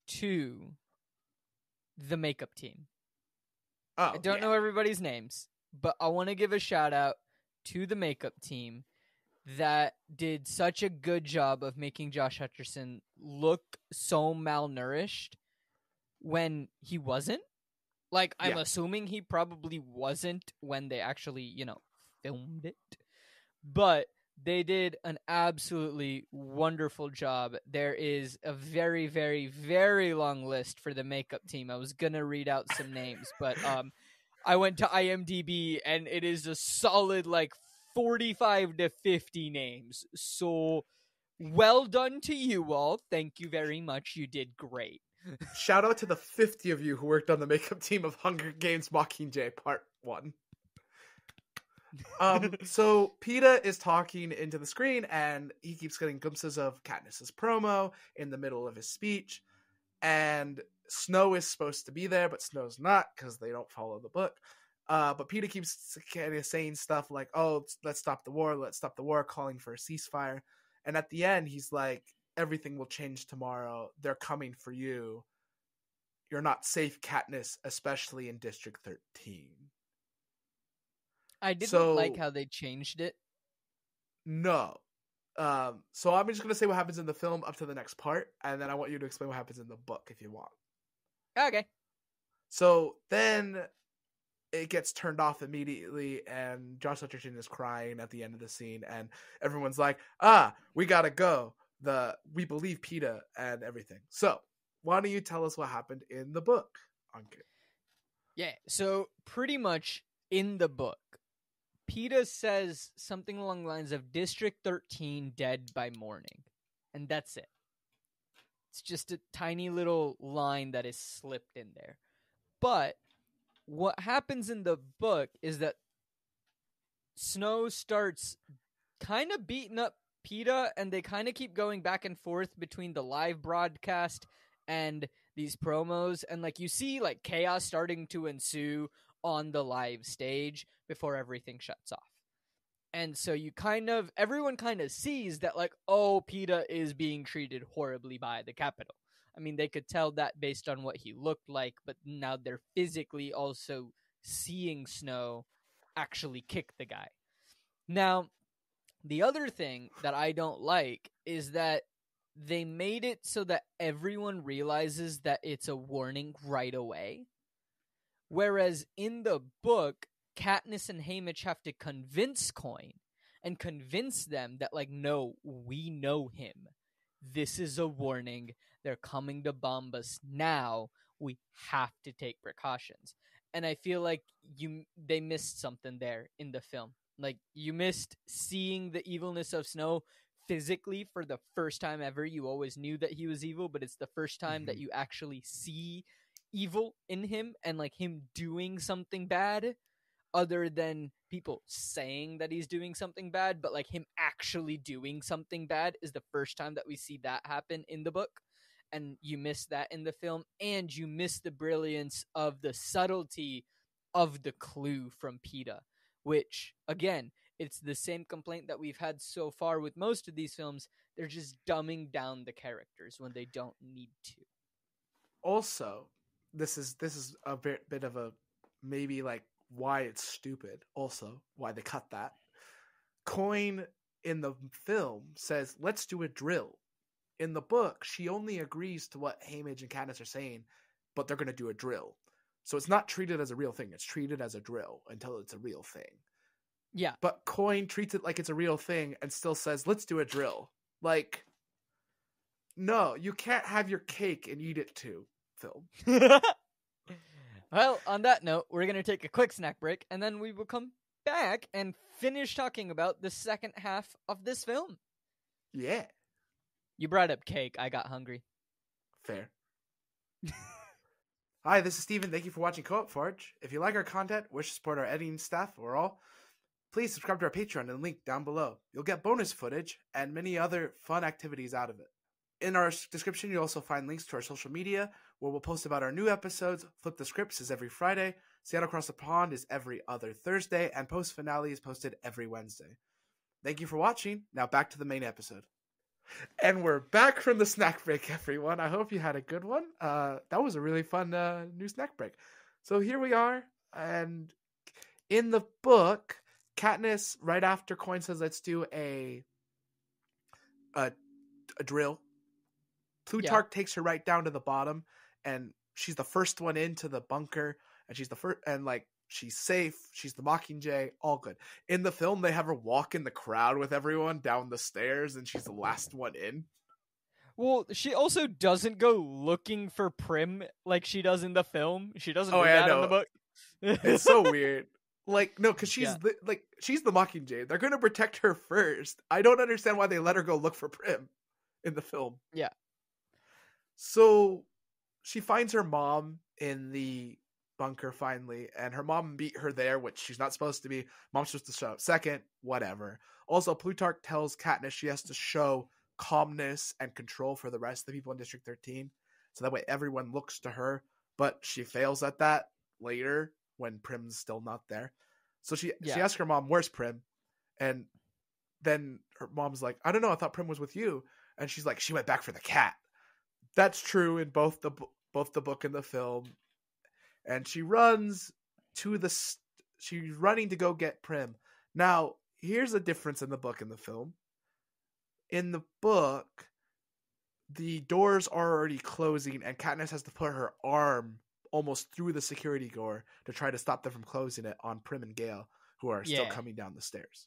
to the makeup team. I don't know everybody's names, but I want to give a shout out to the makeup team that did such a good job of making Josh Hutcherson look so malnourished when he wasn't. Like, I'm assuming he probably wasn't when they actually, filmed it. But they did an absolutely wonderful job. There is a very, very, very long list for the makeup team. I was going to read out some names, but I went to IMDb and it is a solid, 45 to 50 names. So well done to you all. Thank you very much. You did great. Shout out to the 50 of you who worked on the makeup team of Hunger Games Mockingjay Part 1. So PETA is talking into the screen and he keeps getting glimpses of Katniss's promo in the middle of his speech. And Snow is supposed to be there, but Snow's not because they don't follow the book. But PETA keeps kind of saying stuff like, let's stop the war, calling for a ceasefire. And at the end, he's like, everything will change tomorrow. They're coming for you. You're not safe, Katniss, especially in District 13. I didn't like how they changed it. No. So I'm just going to say what happens in the film up to the next part, and then I want you to explain what happens in the book if you want. Okay. So then it gets turned off immediately, and Josh Hutcherson is crying at the end of the scene, and everyone's like, we gotta go. We believe PETA and everything. So why don't you tell us what happened in the book, Ankit? Yeah, so pretty much in the book, Peeta says something along the lines of District 13 dead by morning. And that's it. It's just a tiny little line that is slipped in there. But what happens in the book is that Snow starts kind of beating up Peeta, and they kind of keep going back and forth between the live broadcast and these promos. And like you see like chaos starting to ensue on the live stage before everything shuts off. And so everyone kind of sees that like, oh, Peeta is being treated horribly by the Capitol. I mean, they could tell that based on what he looked like, but now they're physically also seeing Snow actually kick the guy. Now, the other thing that I don't like is that they made it so that everyone realizes that it's a warning right away. Whereas in the book, Katniss and Haymitch have to convince Coin and convince them that, like, no, we know him. This is a warning. They're coming to bomb us now. We have to take precautions. And I feel like they missed something there in the film. Like, you missed seeing the evilness of Snow physically for the first time ever. You always knew that he was evil, but it's the first time that you actually see evil in him and, like, him doing something bad. Other than people saying that he's doing something bad, but like him actually doing something bad is the first time that we see that happen in the book. And you miss that in the film, and you miss the brilliance of the subtlety of the clue from Peeta, which, again, it's the same complaint that we've had so far with most of these films. They're just dumbing down the characters when they don't need to. Also, this is a bit of a maybe like why it's stupid. Also, why they cut that. Coin in the film says, "Let's do a drill." In the book, she only agrees to what Haymitch and Katniss are saying, but they're going to do a drill. So it's not treated as a real thing. It's treated as a drill until it's a real thing. Yeah. But Coin treats it like it's a real thing and still says, "Let's do a drill." Like, no, you can't have your cake and eat it too, film. Well, on that note, we're going to take a quick snack break, and then we will come back and finish talking about the second half of this film. Yeah. You brought up cake. I got hungry. Fair. Hi, this is Stephen. Thank you for watching Co-op Forge. If you like our content, wish to support our editing staff or all, please subscribe to our Patreon and link down below. You'll get bonus footage and many other fun activities out of it. In our description, you'll also find links to our social media, where we'll post about our new episodes. Flip the Scripts is every Friday, Seattle Across the Pond is every other Thursday, and Post Finale is posted every Wednesday. Thank you for watching. Now back to the main episode. And we're back from the snack break, everyone. I hope you had a good one. That was a really fun new snack break. So here we are, and in the book, Katniss, right after Coin says, "Let's do a drill," Plutarch takes her right down to the bottom, and she's the first one into the bunker, and she's the first, and like she's safe. She's the Mockingjay, all good. In the film, they have her walk in the crowd with everyone down the stairs, and she's the last one in. Well, she also doesn't go looking for Prim like she does in the film. She doesn't do that in the book. It's so weird. Like, no, because she's she's the Mockingjay. They're going to protect her first. I don't understand why they let her go look for Prim in the film. Yeah. So she finds her mom in the bunker finally, and her mom beat her there, which she's not supposed to be. Mom's supposed to show up second, whatever. Also, Plutarch tells Katniss she has to show calmness and control for the rest of the people in District 13, so that way everyone looks to her, but she fails at that later when Prim's still not there. So she asks her mom, "Where's Prim?" And then her mom's like, "I don't know, I thought Prim was with you." And she's like, "She went back for the cat." That's true in both the book and the film. And she runs to she's running to go get Prim. Now, here's the difference in the book and the film. In the book, the doors are already closing, and Katniss has to put her arm almost through the security door to try to stop them from closing it on Prim and Gale, who are still coming down the stairs.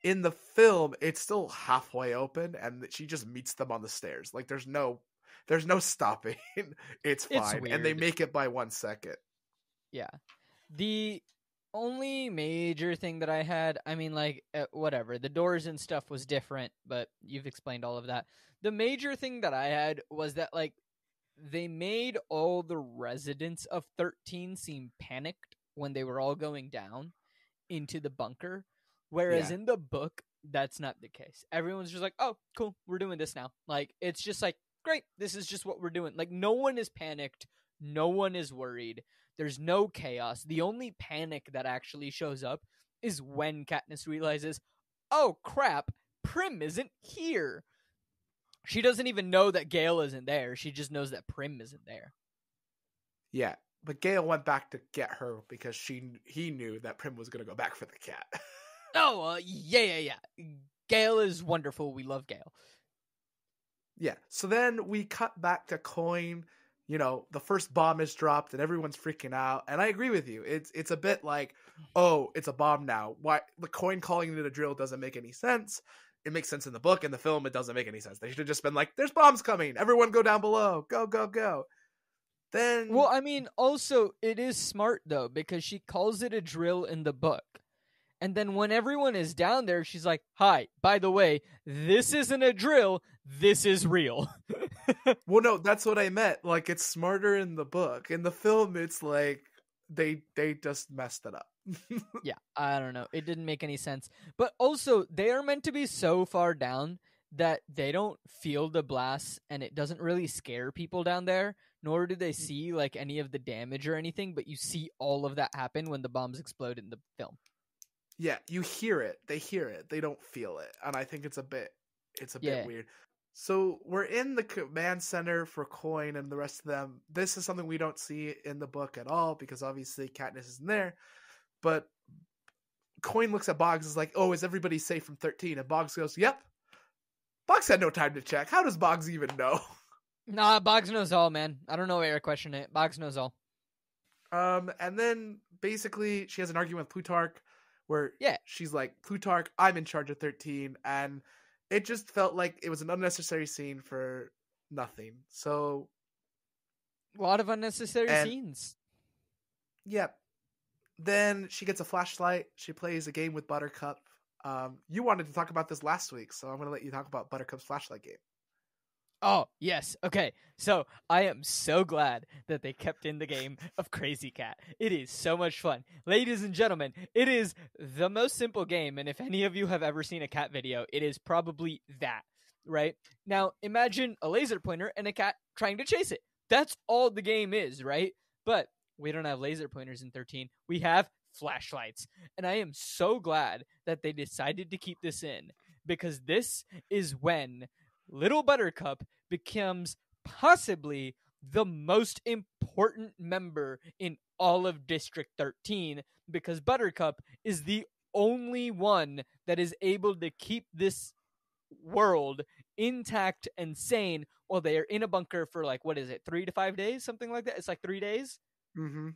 In the film, it's still halfway open, and she just meets them on the stairs. Like, there's no stopping. It's fine. And they make it by 1 second. Yeah. The only major thing that I had, I mean, like, whatever, the doors and stuff was different, but you've explained all of that. The major thing that I had was that, like, they made all the residents of 13 seem panicked when they were all going down into the bunker, whereas Yeah. in the book, that's not the case. Everyone's just like, oh, cool, we're doing this now. Like, it's just like, great, this is just what we're doing. Like, no one is panicked. No one is worried. There's no chaos. The only panic that actually shows up is when Katniss realizes, oh, crap, Prim isn't here. She doesn't even know that Gale isn't there. She just knows that Prim isn't there. Yeah, but Gale went back to get her because he knew that Prim was going to go back for the cat. Oh, yeah. Gale is wonderful. We love Gale. Yeah, so then we cut back to Coin. You know, the first bomb is dropped and everyone's freaking out. And I agree with you. It's a bit like, oh, it's a bomb now. Why the Coin calling it a drill doesn't make any sense. It makes sense in the book. In the film, it doesn't make any sense. They should have just been like, there's bombs coming. Everyone go down below. Go, go, go. Then... Well, I mean, also, it is smart, though, because she calls it a drill in the book. And then when everyone is down there, she's like, hi, by the way, this isn't a drill. This is real. Well, no, that's what I meant. Like, it's smarter in the book. In the film, it's like they just messed it up. Yeah, I don't know. It didn't make any sense. But also, they are meant to be so far down that they don't feel the blasts, and it doesn't really scare people down there, nor do they see like any of the damage or anything, but you see all of that happen when the bombs explode in the film. Yeah, you hear it. They hear it. They don't feel it. And I think it's a bit weird. So we're in the command center for Coin and the rest of them. This is something we don't see in the book at all because obviously Katniss isn't there. But Coin looks at Boggs and is like, oh, is everybody safe from 13? And Boggs goes, yep. Boggs had no time to check. How does Boggs even know? Nah, Boggs knows all, man. I don't know why you're questioning it. Boggs knows all. And then basically she has an argument with Plutarch where she's like, Plutarch, I'm in charge of 13. And it just felt like it was an unnecessary scene for nothing. So a lot of unnecessary scenes. Yeah. Then she gets a flashlight. She plays a game with Buttercup. You wanted to talk about this last week, so I'm going to let you talk about Buttercup's flashlight game. Oh, yes. Okay. So I am so glad that they kept in the game of Crazy Cat. It is so much fun. Ladies and gentlemen, it is the most simple game. And if any of you have ever seen a cat video, it is probably that, right? Now, imagine a laser pointer and a cat trying to chase it. That's all the game is, right? But we don't have laser pointers in 13. We have flashlights. And I am so glad that they decided to keep this in because this is when Little Buttercup becomes possibly the most important member in all of District 13 because Buttercup is the only one that is able to keep this world intact and sane while they are in a bunker for 3 to 5 days, something like that. It's like 3 days. Mm-hmm.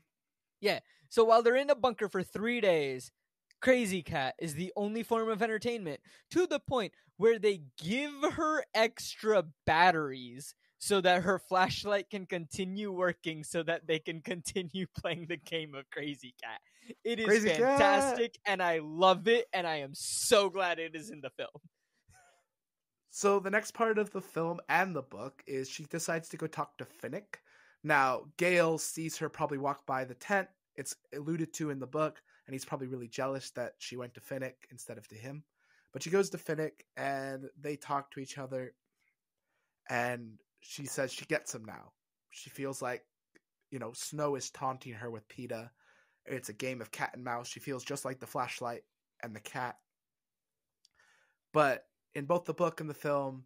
Yeah. So while they're in a bunker for 3 days, Crazy Cat is the only form of entertainment to the point where they give her extra batteries so that her flashlight can continue working so that they can continue playing the game of Crazy Cat. It is Crazy fantastic Cat. And I love it and I am so glad it is in the film. So the next part of the film and the book is she decides to go talk to Finnick. Now, Gale sees her probably walk by the tent. It's alluded to in the book. And he's probably really jealous that she went to Finnick instead of to him. But she goes to Finnick and they talk to each other. And she says she gets him now. She feels like, Snow is taunting her with Peeta. It's a game of cat and mouse. She feels just like the flashlight and the cat. But in both the book and the film,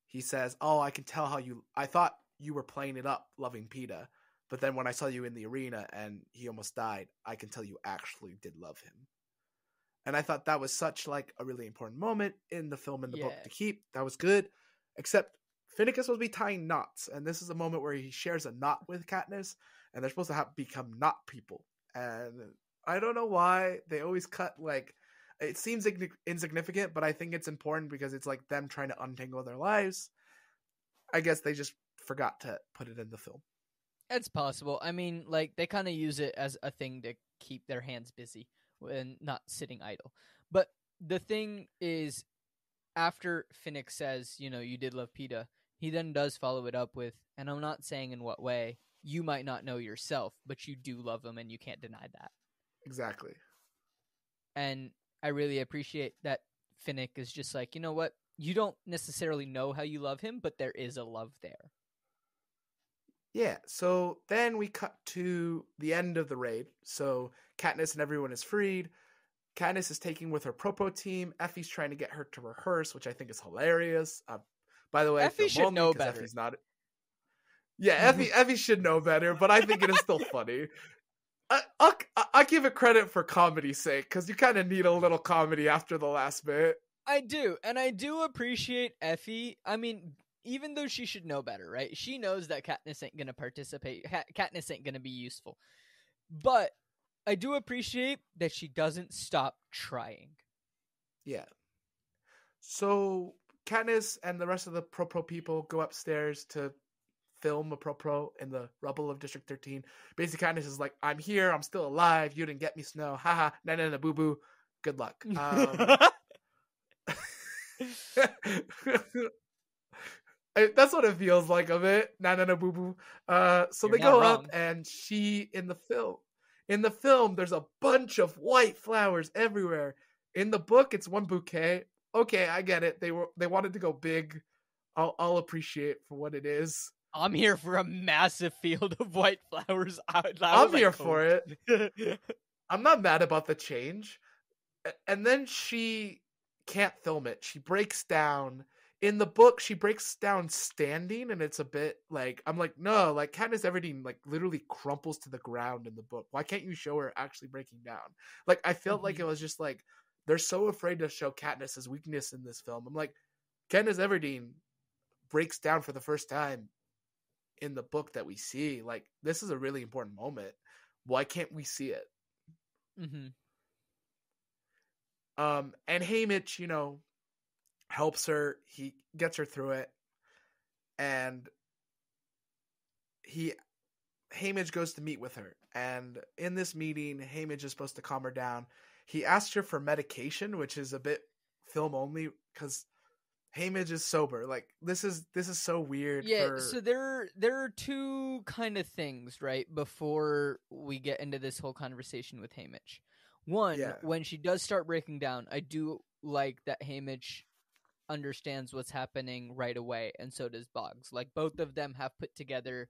he says, oh, I can tell I thought you were playing it up, loving Peeta. But then when I saw you in the arena and he almost died, I can tell you actually did love him. And I thought that was such a really important moment in the film and the book to keep. That was good. Except Finnick is supposed to be tying knots. And this is a moment where he shares a knot with Katniss. And they're supposed to become knot people. And I don't know why they always cut it seems insignificant, but I think it's important because it's like them trying to untangle their lives. I guess they just forgot to put it in the film. It's possible. I mean, like, they kind of use it as a thing to keep their hands busy and not sitting idle. But the thing is, after Finnick says, you did love PETA, he then does follow it up with, and I'm not saying in what way, you might not know yourself, but you do love him and you can't deny that. Exactly. And I really appreciate that Finnick is just like, you know what? You don't necessarily know how you love him, but there is a love there. Yeah, so then we cut to the end of the raid. So Katniss and everyone is freed. Katniss is taking with her Propo team. Effie's trying to get her to rehearse, which I think is hilarious. By the way, Effie should know better. Effie's not. Yeah, Effie should know better, but I think it is still funny. I give it credit for comedy's sake, because you kind of need a little comedy after the last bit. I do, and I do appreciate Effie. I mean, even though she should know better, right? She knows that Katniss ain't gonna participate. Katniss ain't gonna be useful. But I do appreciate that she doesn't stop trying. Yeah. So Katniss and the rest of the Pro people go upstairs to film a Pro in the rubble of District 13. Basically, Katniss is like, I'm here, I'm still alive, you didn't get me, Snow. Haha, na boo boo. Good luck. That's what it feels like a bit. Na boo boo. So You're they go not up, and she in the film, there's a bunch of white flowers everywhere. In the book, it's one bouquet. Okay, I get it. They wanted to go big. I'll appreciate for what it is. I'm here for a massive field of white flowers. I'm here for it. I'm not mad about the change. And then she can't film it. She breaks down. In the book, she breaks down standing, and it's a bit like, I'm like, no, like Katniss Everdeen like literally crumples to the ground in the book. Why can't you show her actually breaking down? Like, I felt like it was just like, they're so afraid to show Katniss's weakness in this film. I'm like, Katniss Everdeen breaks down for the first time in the book that we see. Like, this is a really important moment. Why can't we see it? Mm-hmm. And Haymitch, helps her. He gets her through it, and Haymitch goes to meet with her. And in this meeting, Haymitch is supposed to calm her down. He asks her for medication, which is a bit film only, because Haymitch is sober. Like, this is so weird. Yeah, so there are two kind of things, right, before we get into this whole conversation with Haymitch. One, when she does start breaking down, I do like that Haymitch understands what's happening right away, and so does Boggs. Like, both of them have put together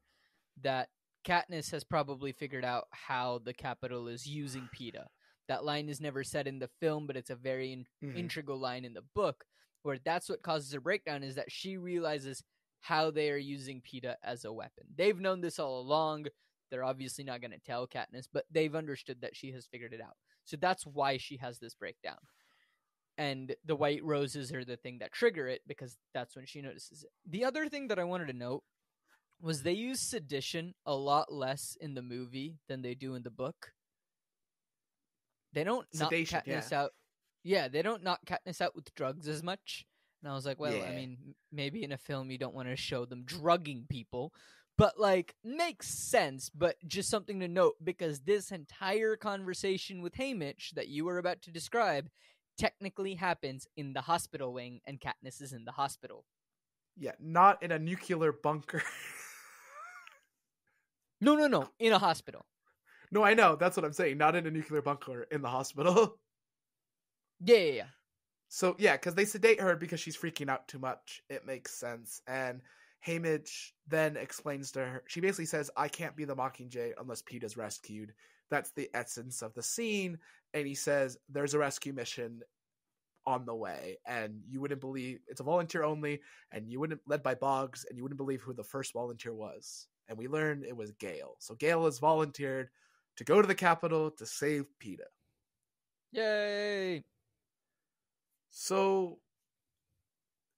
that Katniss has probably figured out how the Capitol is using PETA. That line is never said in the film, but it's a very integral line in the book, where that's what causes her breakdown, is that she realizes how they are using PETA as a weapon. They've known this all along. They're obviously not going to tell Katniss, but they've understood that she has figured it out. So that's why she has this breakdown. And the white roses are the thing that trigger it, because that's when she notices it. The other thing that I wanted to note was they use sedition a lot less in the movie than they do in the book. They don't knock Katniss out. Yeah, they don't knock Katniss out with drugs as much. And I was like, well, I mean, maybe in a film you don't want to show them drugging people. But, like, makes sense, but just something to note, because this entire conversation with Haymitch that you were about to describe technically happens in the hospital wing, and Katniss is in the hospital. Yeah, not in a nuclear bunker. No, in a hospital. No, I know, that's what I'm saying. Not in a nuclear bunker, in the hospital. Yeah. So, yeah, because they sedate her because she's freaking out too much. It makes sense. And Haymitch then explains to her, she basically says, I can't be the Mockingjay unless PETA's rescued. That's the essence of the scene. And he says, there's a rescue mission on the way, and you wouldn't believe, it's a volunteer only, and you wouldn't, led by Boggs, and you wouldn't believe who the first volunteer was. And we learned it was Gale. So Gale has volunteered to go to the Capitol to save PETA. Yay! So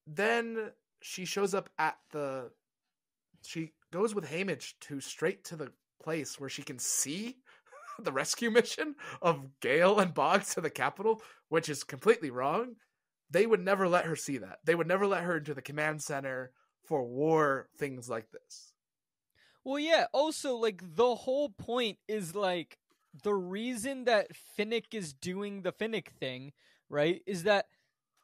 then she shows up she goes with Haymitch straight to the place where she can see the rescue mission of Gale and Boggs to the Capitol, which is completely wrong. They would never let her see that. They would never let her into the command center for war things like this. Well, yeah, also, like, the whole point is, like, the reason that Finnick is doing the Finnick thing, right, is that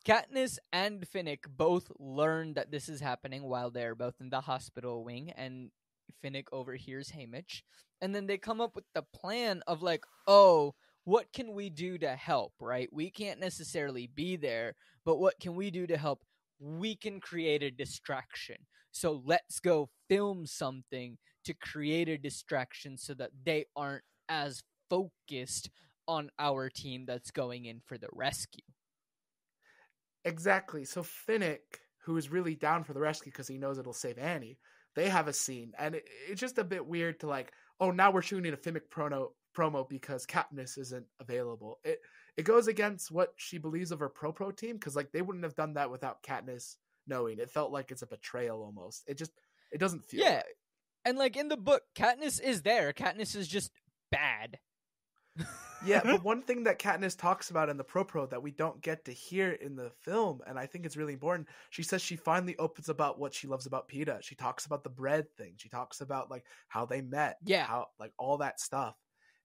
Katniss and Finnick both learn that this is happening while they're both in the hospital wing, and Finnick overhears Haymitch, and then they come up with the plan of, like, oh, what can we do to help, right? We can't necessarily be there, but what can we do to help? We can create a distraction. So let's go film something to create a distraction so that they aren't as focused on our team that's going in for the rescue. Exactly. So Finnick, who is really down for the rescue because he knows it'll save Annie, they have a scene, and it's just a bit weird to like, oh, now we're shooting a Finnick promo because Katniss isn't available. It goes against what she believes of her pro team, because like they wouldn't have done that without Katniss knowing. It felt like it's a betrayal almost. It doesn't feel right. And like in the book, Katniss is there. Katniss is just bad. Yeah, but one thing that Katniss talks about in the pro that we don't get to hear in the film, and I think it's really important, she says she finally opens about what she loves about Peeta. She talks about the bread thing. She talks about like how they met, how like all that stuff.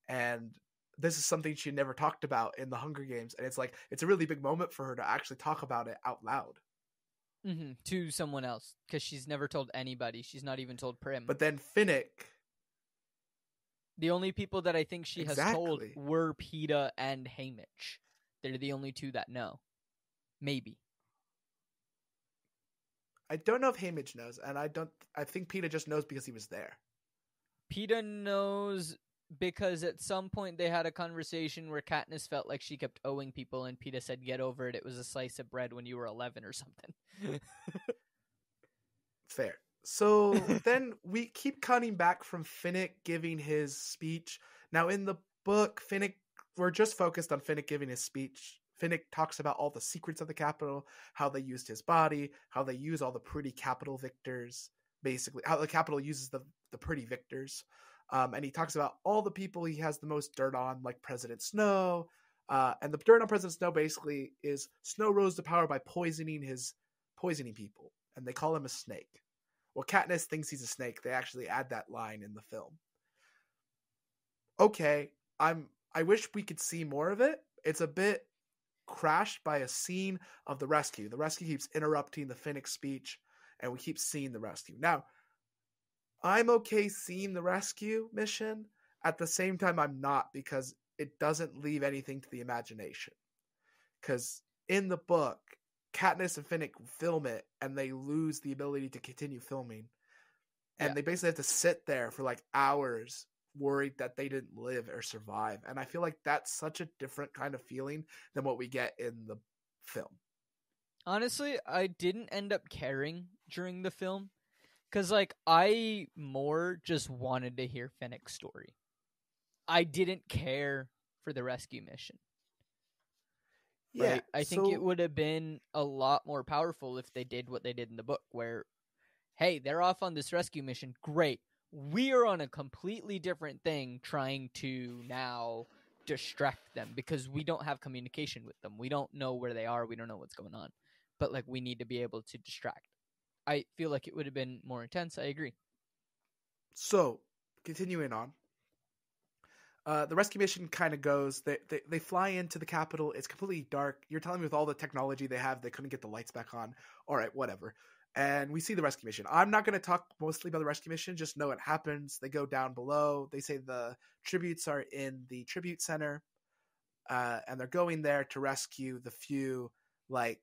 And this is something she never talked about in the Hunger Games, and it's like it's a really big moment for her to actually talk about it out loud. Mm-hmm. To someone else, because she's never told anybody. She's not even told Prim. But then Finnick, the only people that I think she has told were Peeta and Haymitch. They're the only two that know. Maybe. I don't know if Haymitch knows, and I think Peeta just knows because he was there. Peeta knows because at some point they had a conversation where Katniss felt like she kept owing people, and Peeta said, "Get over it. It was a slice of bread when you were 11 or something." Fair. So then we keep cutting back from Finnick giving his speech. Now in the book, we're just focused on Finnick giving his speech. Finnick talks about all the secrets of the Capitol, how they used his body, how they use all the pretty Capitol victors, basically, how the Capitol uses the pretty victors. And he talks about all the people he has the most dirt on, like President Snow. And the dirt on President Snow basically is Snow rose to power by poisoning people. And they call him a snake. Well, Katniss thinks he's a snake. They actually add that line in the film. Okay, I wish we could see more of it. It's a bit crashed by a scene of the rescue. The rescue keeps interrupting the Finnick speech, and we keep seeing the rescue. Now, I'm okay seeing the rescue mission. At the same time, I'm not, because it doesn't leave anything to the imagination. Because in the book, Katniss and Finnick film it, and they lose the ability to continue filming. And they basically have to sit there for like hours worried that they didn't live or survive. And I feel like that's such a different kind of feeling than what we get in the film. Honestly, I didn't end up caring during the film. Because, like, I more just wanted to hear Finnick's story. I didn't care for the rescue mission. Yeah, right? I think it would have been a lot more powerful if they did what they did in the book, where, hey, they're off on this rescue mission. Great. We are on a completely different thing trying to now distract them because we don't have communication with them. We don't know where they are. We don't know what's going on. But, like, we need to be able to distract. I feel like it would have been more intense. I agree. So, continuing on. The rescue mission kind of goes, they fly into the Capitol. It's completely dark. You're telling me with all the technology they have, they couldn't get the lights back on. All right, whatever. And we see the rescue mission. I'm not going to talk mostly about the rescue mission. Just know it happens. They go down below. They say the tributes are in the tribute center. And they're going there to rescue the few, like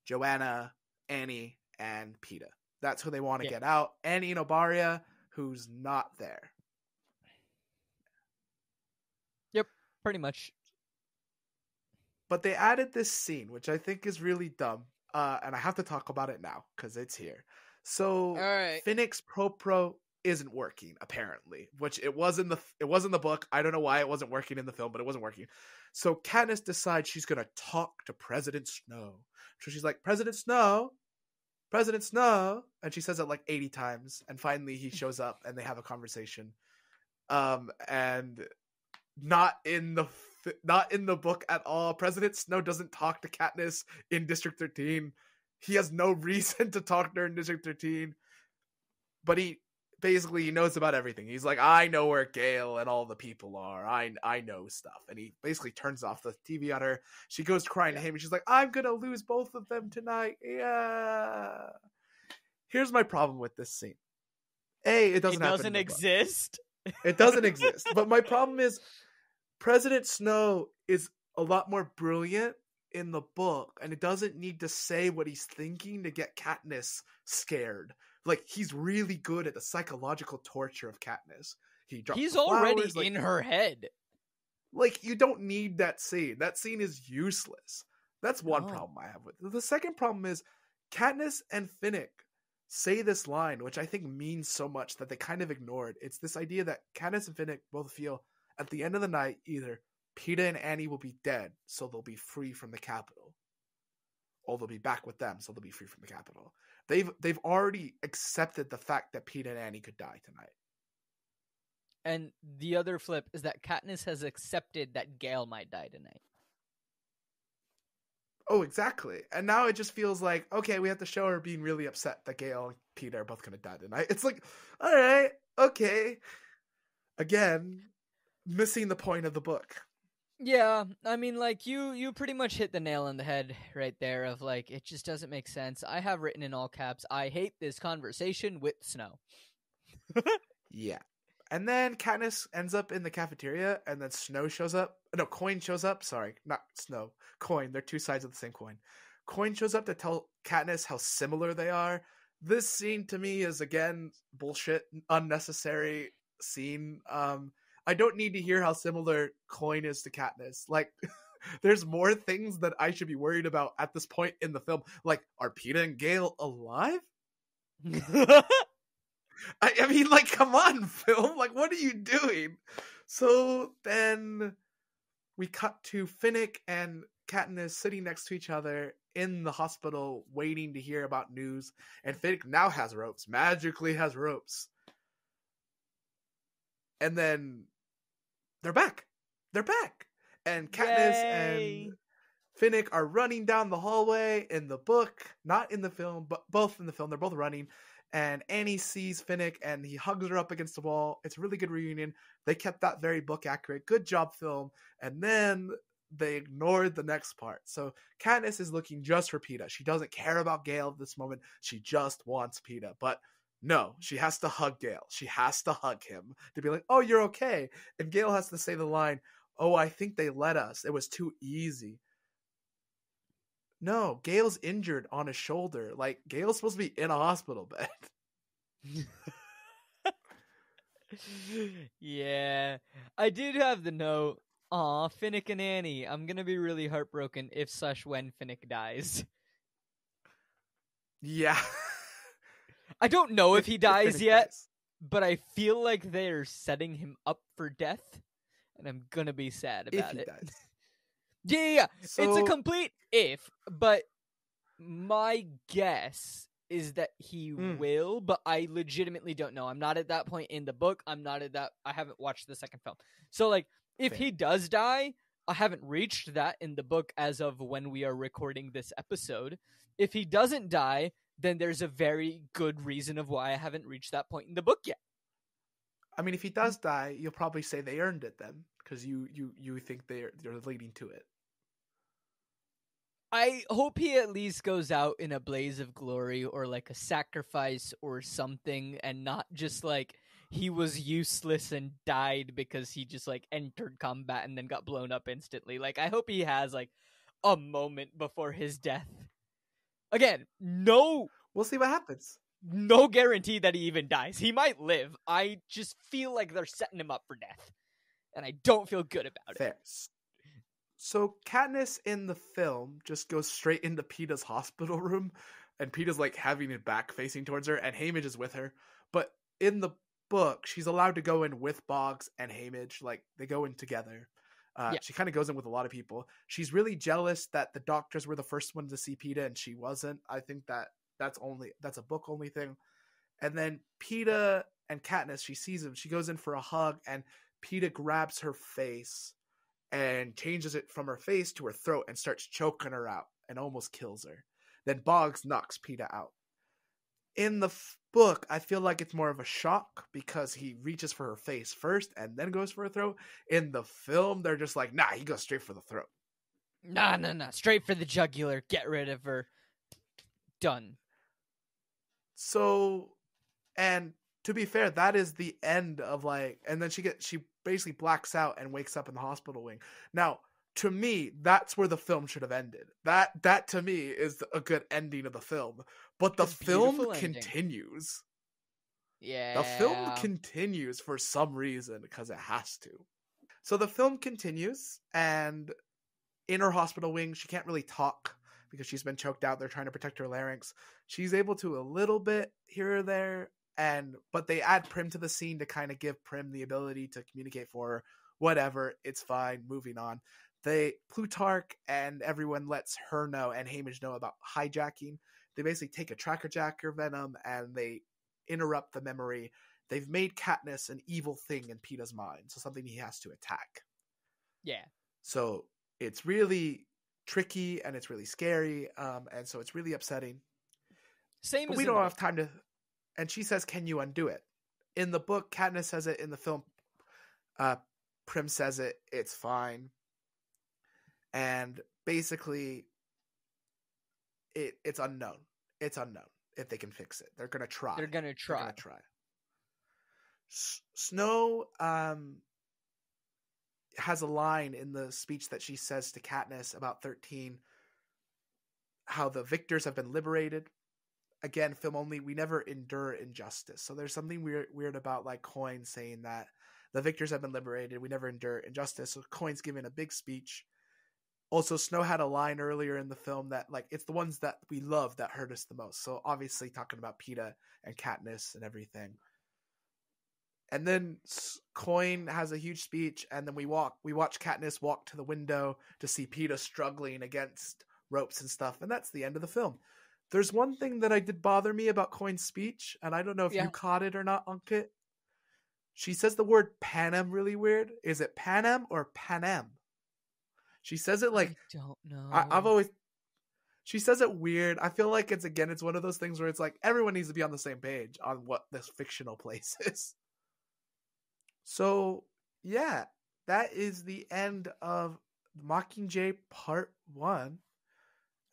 Joanna, Annie, and Peeta. That's who they want to get out. And Enobaria, who's not there. Pretty much. But they added this scene, which I think is really dumb. And I have to talk about it now because it's here. So Finnick's pro isn't working, apparently, which it was in the book. I don't know why it wasn't working in the film, but it wasn't working. So Katniss decides she's going to talk to President Snow. So she's like, President Snow. And she says it like 80 times. And finally he shows up and they have a conversation. And not in the book at all. President Snow doesn't talk to Katniss in District 13. He has no reason to talk to her in District 13. But basically he knows about everything. He's like, I know where Gale and all the people are. I know stuff. And he basically turns off the TV on her. She goes crying to him, and she's like, I'm gonna lose both of them tonight. Yeah. Here's my problem with this scene. It doesn't exist. It doesn't exist. But my problem is President Snow is a lot more brilliant in the book, and it doesn't need to say what he's thinking to get Katniss scared. Like, he's really good at the psychological torture of Katniss. He's already in her head. Like, you don't need that scene. That scene is useless. That's one problem I have with it. The second problem is Katniss and Finnick say this line, which I think means so much that they kind of ignored. It's this idea that Katniss and Finnick both feel at the end of the night, either Peeta and Annie will be dead, so they'll be free from the capital, or they'll be back with them, so they'll be free from the capital. They've already accepted the fact that Peeta and Annie could die tonight. And the other flip is that Katniss has accepted that Gale might die tonight. Oh, exactly. And now it just feels like, okay, we have to show her being really upset that Gale and Peeta are both going to die tonight. It's like, all right, okay. Again, missing the point of the book. Yeah, I mean, like, you pretty much hit the nail on the head right there of, like, it just doesn't make sense. I have written in all caps, I hate this conversation with Snow. Yeah. And then Katniss ends up in the cafeteria, and then Snow shows up. No, Coin shows up. Sorry, not Snow. Coin. They're two sides of the same coin. Coin shows up to tell Katniss how similar they are. This scene, to me, is, again, bullshit, unnecessary scene. I don't need to hear how similar Coin is to Katniss. Like, there's more things that I should be worried about at this point in the film. Like, are Peeta and Gale alive? I mean, like, come on, film. Like, what are you doing? So then we cut to Finnick and Katniss sitting next to each other in the hospital waiting to hear about news. And Finnick now has ropes. Magically has ropes. And then they're back. They're back. And Katniss and Finnick are running down the hallway in the book. Not in the film, but both in the film. They're both running. And Annie sees Finnick and he hugs her up against the wall. It's a really good reunion. They kept that very book accurate. Good job, film. And then they ignored the next part. So Katniss is looking just for Peeta. She doesn't care about Gale at this moment. She just wants Peeta. But no, she has to hug Gale. She has to hug him to be like, oh, you're okay. And Gale has to say the line, oh, I think they let us. It was too easy. No, Gale's injured on his shoulder. Like, Gale's supposed to be in a hospital bed. Yeah. I did have the note, aw, Finnick and Annie, I'm gonna be really heartbroken if/when Finnick dies. Yeah. I don't know if he dies yet, but I feel like they're setting him up for death, and I'm gonna be sad about it. Dies. Yeah. So, it's a complete if, but my guess is that he will, but I legitimately don't know. I'm not at that point in the book. I haven't watched the second film. So, like, if he does die, I haven't reached that in the book as of when we are recording this episode. If he doesn't die, then there's a very good reason of why I haven't reached that point in the book yet. I mean, if he does die, you'll probably say they earned it then, because you think they're leading to it. I hope he at least goes out in a blaze of glory or like a sacrifice or something, and not just like he was useless and died because he just like entered combat and then got blown up instantly. Like, I hope he has like a moment before his death. Again, we'll see what happens. No guarantee that he even dies. He might live. I just feel like they're setting him up for death, and I don't feel good about it. So Katniss in the film just goes straight into Peeta's hospital room, and Peeta's like having it back facing towards her, and Haymitch is with her. But in the book, she's allowed to go in with Boggs and Haymitch. Like, they go in together. She kind of goes in with a lot of people. She's really jealous that the doctors were the first one to see Peeta and she wasn't. I think that's a book only thing. And then Peeta and Katniss, she sees him. She goes in for a hug, and Peeta grabs her face and changes it from her face to her throat and starts choking her out and almost kills her. Then Boggs knocks Peeta out. In the book, I feel like it's more of a shock because he reaches for her face first and then goes for her throat. In the film, they're just like, nah, he goes straight for the throat. Nah. Straight for the jugular. Get rid of her. Done. So, and to be fair, that is the end of like, and then she basically blacks out and wakes up in the hospital wing. Now, to me, that's where the film should have ended. That to me is a good ending of the film. But the film continues. Yeah. The film continues for some reason because it has to. So the film continues, and in her hospital wing, she can't really talk because she's been choked out. They're trying to protect her larynx. She's able to a little bit here or there, but they add Prim to the scene to kind of give Prim the ability to communicate for her. Whatever, it's fine. Moving on. Plutarch and everyone lets her know and Hamish know about hijacking. They basically take a tracker jacker venom and they interrupt the memory. They've made Katniss an evil thing in Peeta's mind, so something he has to attack. Yeah. So it's really tricky and it's really scary, and so it's really upsetting. Same but as we don't have time to. And she says, "Can you undo it?" In the book, Katniss says it. In the film, Prim says it. It's fine. And basically, it's unknown. It's unknown if they can fix it. They're gonna try. They're gonna try. Snow has a line in the speech that she says to Katniss about 13, how the victors have been liberated. Again, film only, we never endure injustice. So there's something weird about like Coin saying that the victors have been liberated, we never endure injustice. So Coin's giving a big speech. Also, Snow had a line earlier in the film that like it's the ones that we love that hurt us the most. So obviously talking about Peeta and Katniss and everything. And then Coin has a huge speech, and then we watch Katniss walk to the window to see Peeta struggling against ropes and stuff, and that's the end of the film. There's one thing that did bother me about Coin's speech, and I don't know if you caught it or not, Ankit. She says the word Panem really weird. Is it Panem or Panem? She says it like I don't know. I've always. She says it weird. I feel like it's one of those things where it's like everyone needs to be on the same page on what this fictional place is. So yeah, that is the end of Mockingjay Part 1.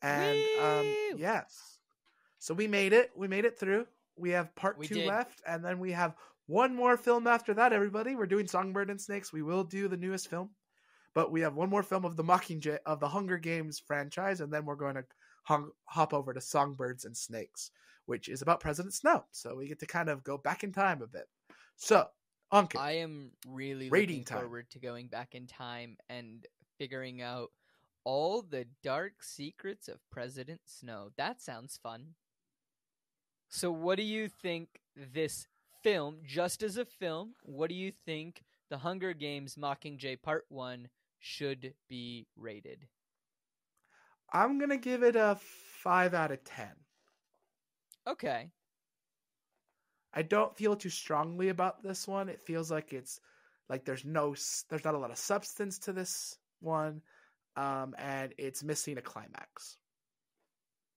And yes. So we made it. We made it through. We have Part 2 left, and then we have one more film after that, everybody. We're doing Songbird and Snakes. We will do the newest film. But we have one more film of the Mockingjay of the Hunger Games franchise, and then we're going to hop over to Songbirds and Snakes, which is about President Snow. So we get to kind of go back in time a bit. So, Ankit, I am really looking forward to going back in time and figuring out all the dark secrets of President Snow. That sounds fun. So what do you think this film, just as a film, what do you think the Hunger Games Mockingjay Part 1 should be rated? I'm going to give it a 5 out of 10. Okay. I don't feel too strongly about this one. It feels like it's like there's not a lot of substance to this one, and it's missing a climax.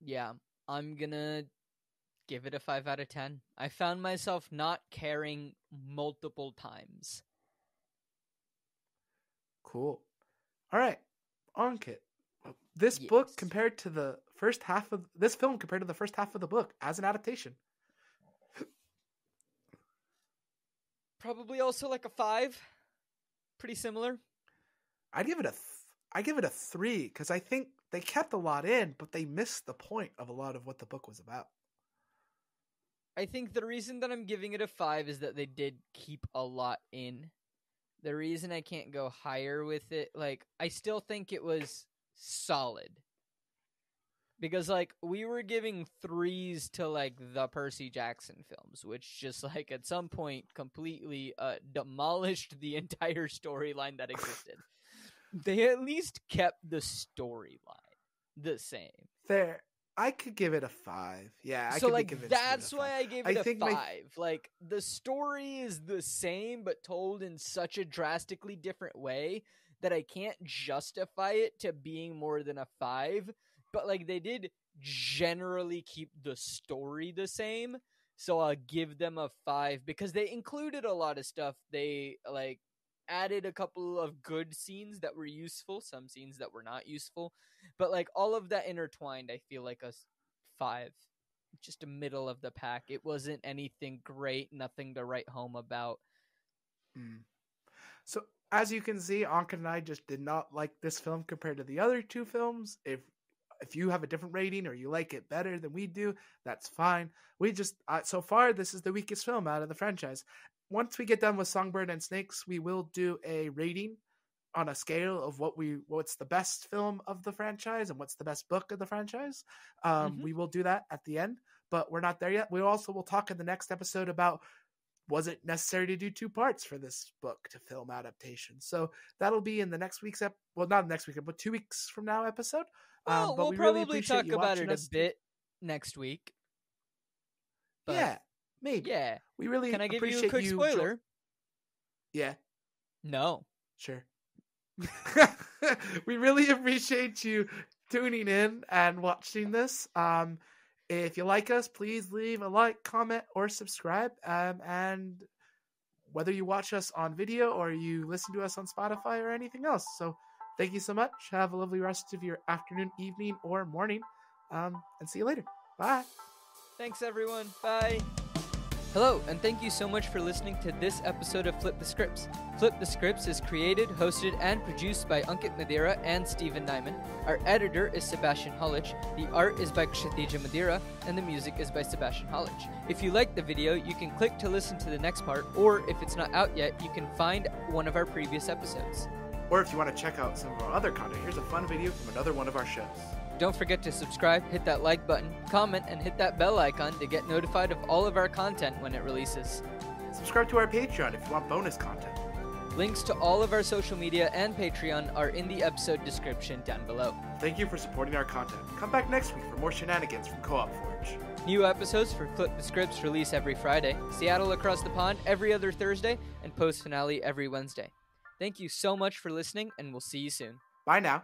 Yeah, I'm gonna give it a 5 out of 10. I found myself not caring multiple times. Cool. All right, Ankit. This book compared to the first half of this film compared to the first half of the book as an adaptation. Probably also like a 5. Pretty similar. I give it a 3 because I think they kept a lot in, but they missed the point of a lot of what the book was about. I think the reason that I'm giving it a 5 is that they did keep a lot in. The reason I can't go higher with it, like, I still think it was solid. Because, like, we were giving 3s to, like, the Percy Jackson films, which just, like, at some point completely demolished the entire storyline that existed. They at least kept the storyline the same. Fair. I could give it a 5. Yeah, I so could like be convinced. That's why I gave it a 5. Like the story is the same, but told in such a drastically different way that I can't justify it to being more than a 5. But like they did generally keep the story the same. So I'll give them a 5 because they included a lot of stuff. They like added a couple of good scenes that were useful, some scenes that were not useful, but like all of that intertwined, I feel like a 5. Just a middle of the pack. It wasn't anything great, nothing to write home about. So as you can see, Ankit and I just did not like this film compared to the other two films. If you have a different rating or you like it better than we do, that's fine. We just so far this is the weakest film out of the franchise. Once we get done with Songbird and Snakes, we will do a rating on a scale of what's the best film of the franchise and what's the best book of the franchise. We will do that at the end, but we're not there yet. We also will talk in the next episode about, was it necessary to do 2 parts for this book to film adaptation? So that'll be in the next week's not next week, but 2 weeks from now episode. Well, but we'll we probably really talk about it a bit next week. But yeah, maybe. Yeah. We really Can I give you a appreciate quick spoiler? Yeah. No. Sure. We really appreciate you tuning in and watching this. If you like us, please leave a like, comment, or subscribe. And whether you watch us on video or you listen to us on Spotify or anything else. So thank you so much. Have a lovely rest of your afternoon, evening, or morning. And see you later. Bye. Thanks, everyone. Bye. Hello, and thank you so much for listening to this episode of Flip the Scripts. Flip the Scripts is created, hosted, and produced by Ankit Madhira and Stephen Nieman. Our editor is Sebastien Hollich, the art is by Kshitija Madhira, and the music is by Sebastien Hollich. If you like the video, you can click to listen to the next part, or if it's not out yet, you can find one of our previous episodes. Or if you want to check out some of our other content, here's a fun video from another one of our shows. Don't forget to subscribe, hit that like button, comment, and hit that bell icon to get notified of all of our content when it releases. Subscribe to our Patreon if you want bonus content. Links to all of our social media and Patreon are in the episode description down below. Thank you for supporting our content. Come back next week for more shenanigans from Co-op Forge. New episodes for Flip the Scripts release every Friday, Seattle Across the Pond every other Thursday, and post finale every Wednesday. Thank you so much for listening, and we'll see you soon. Bye now.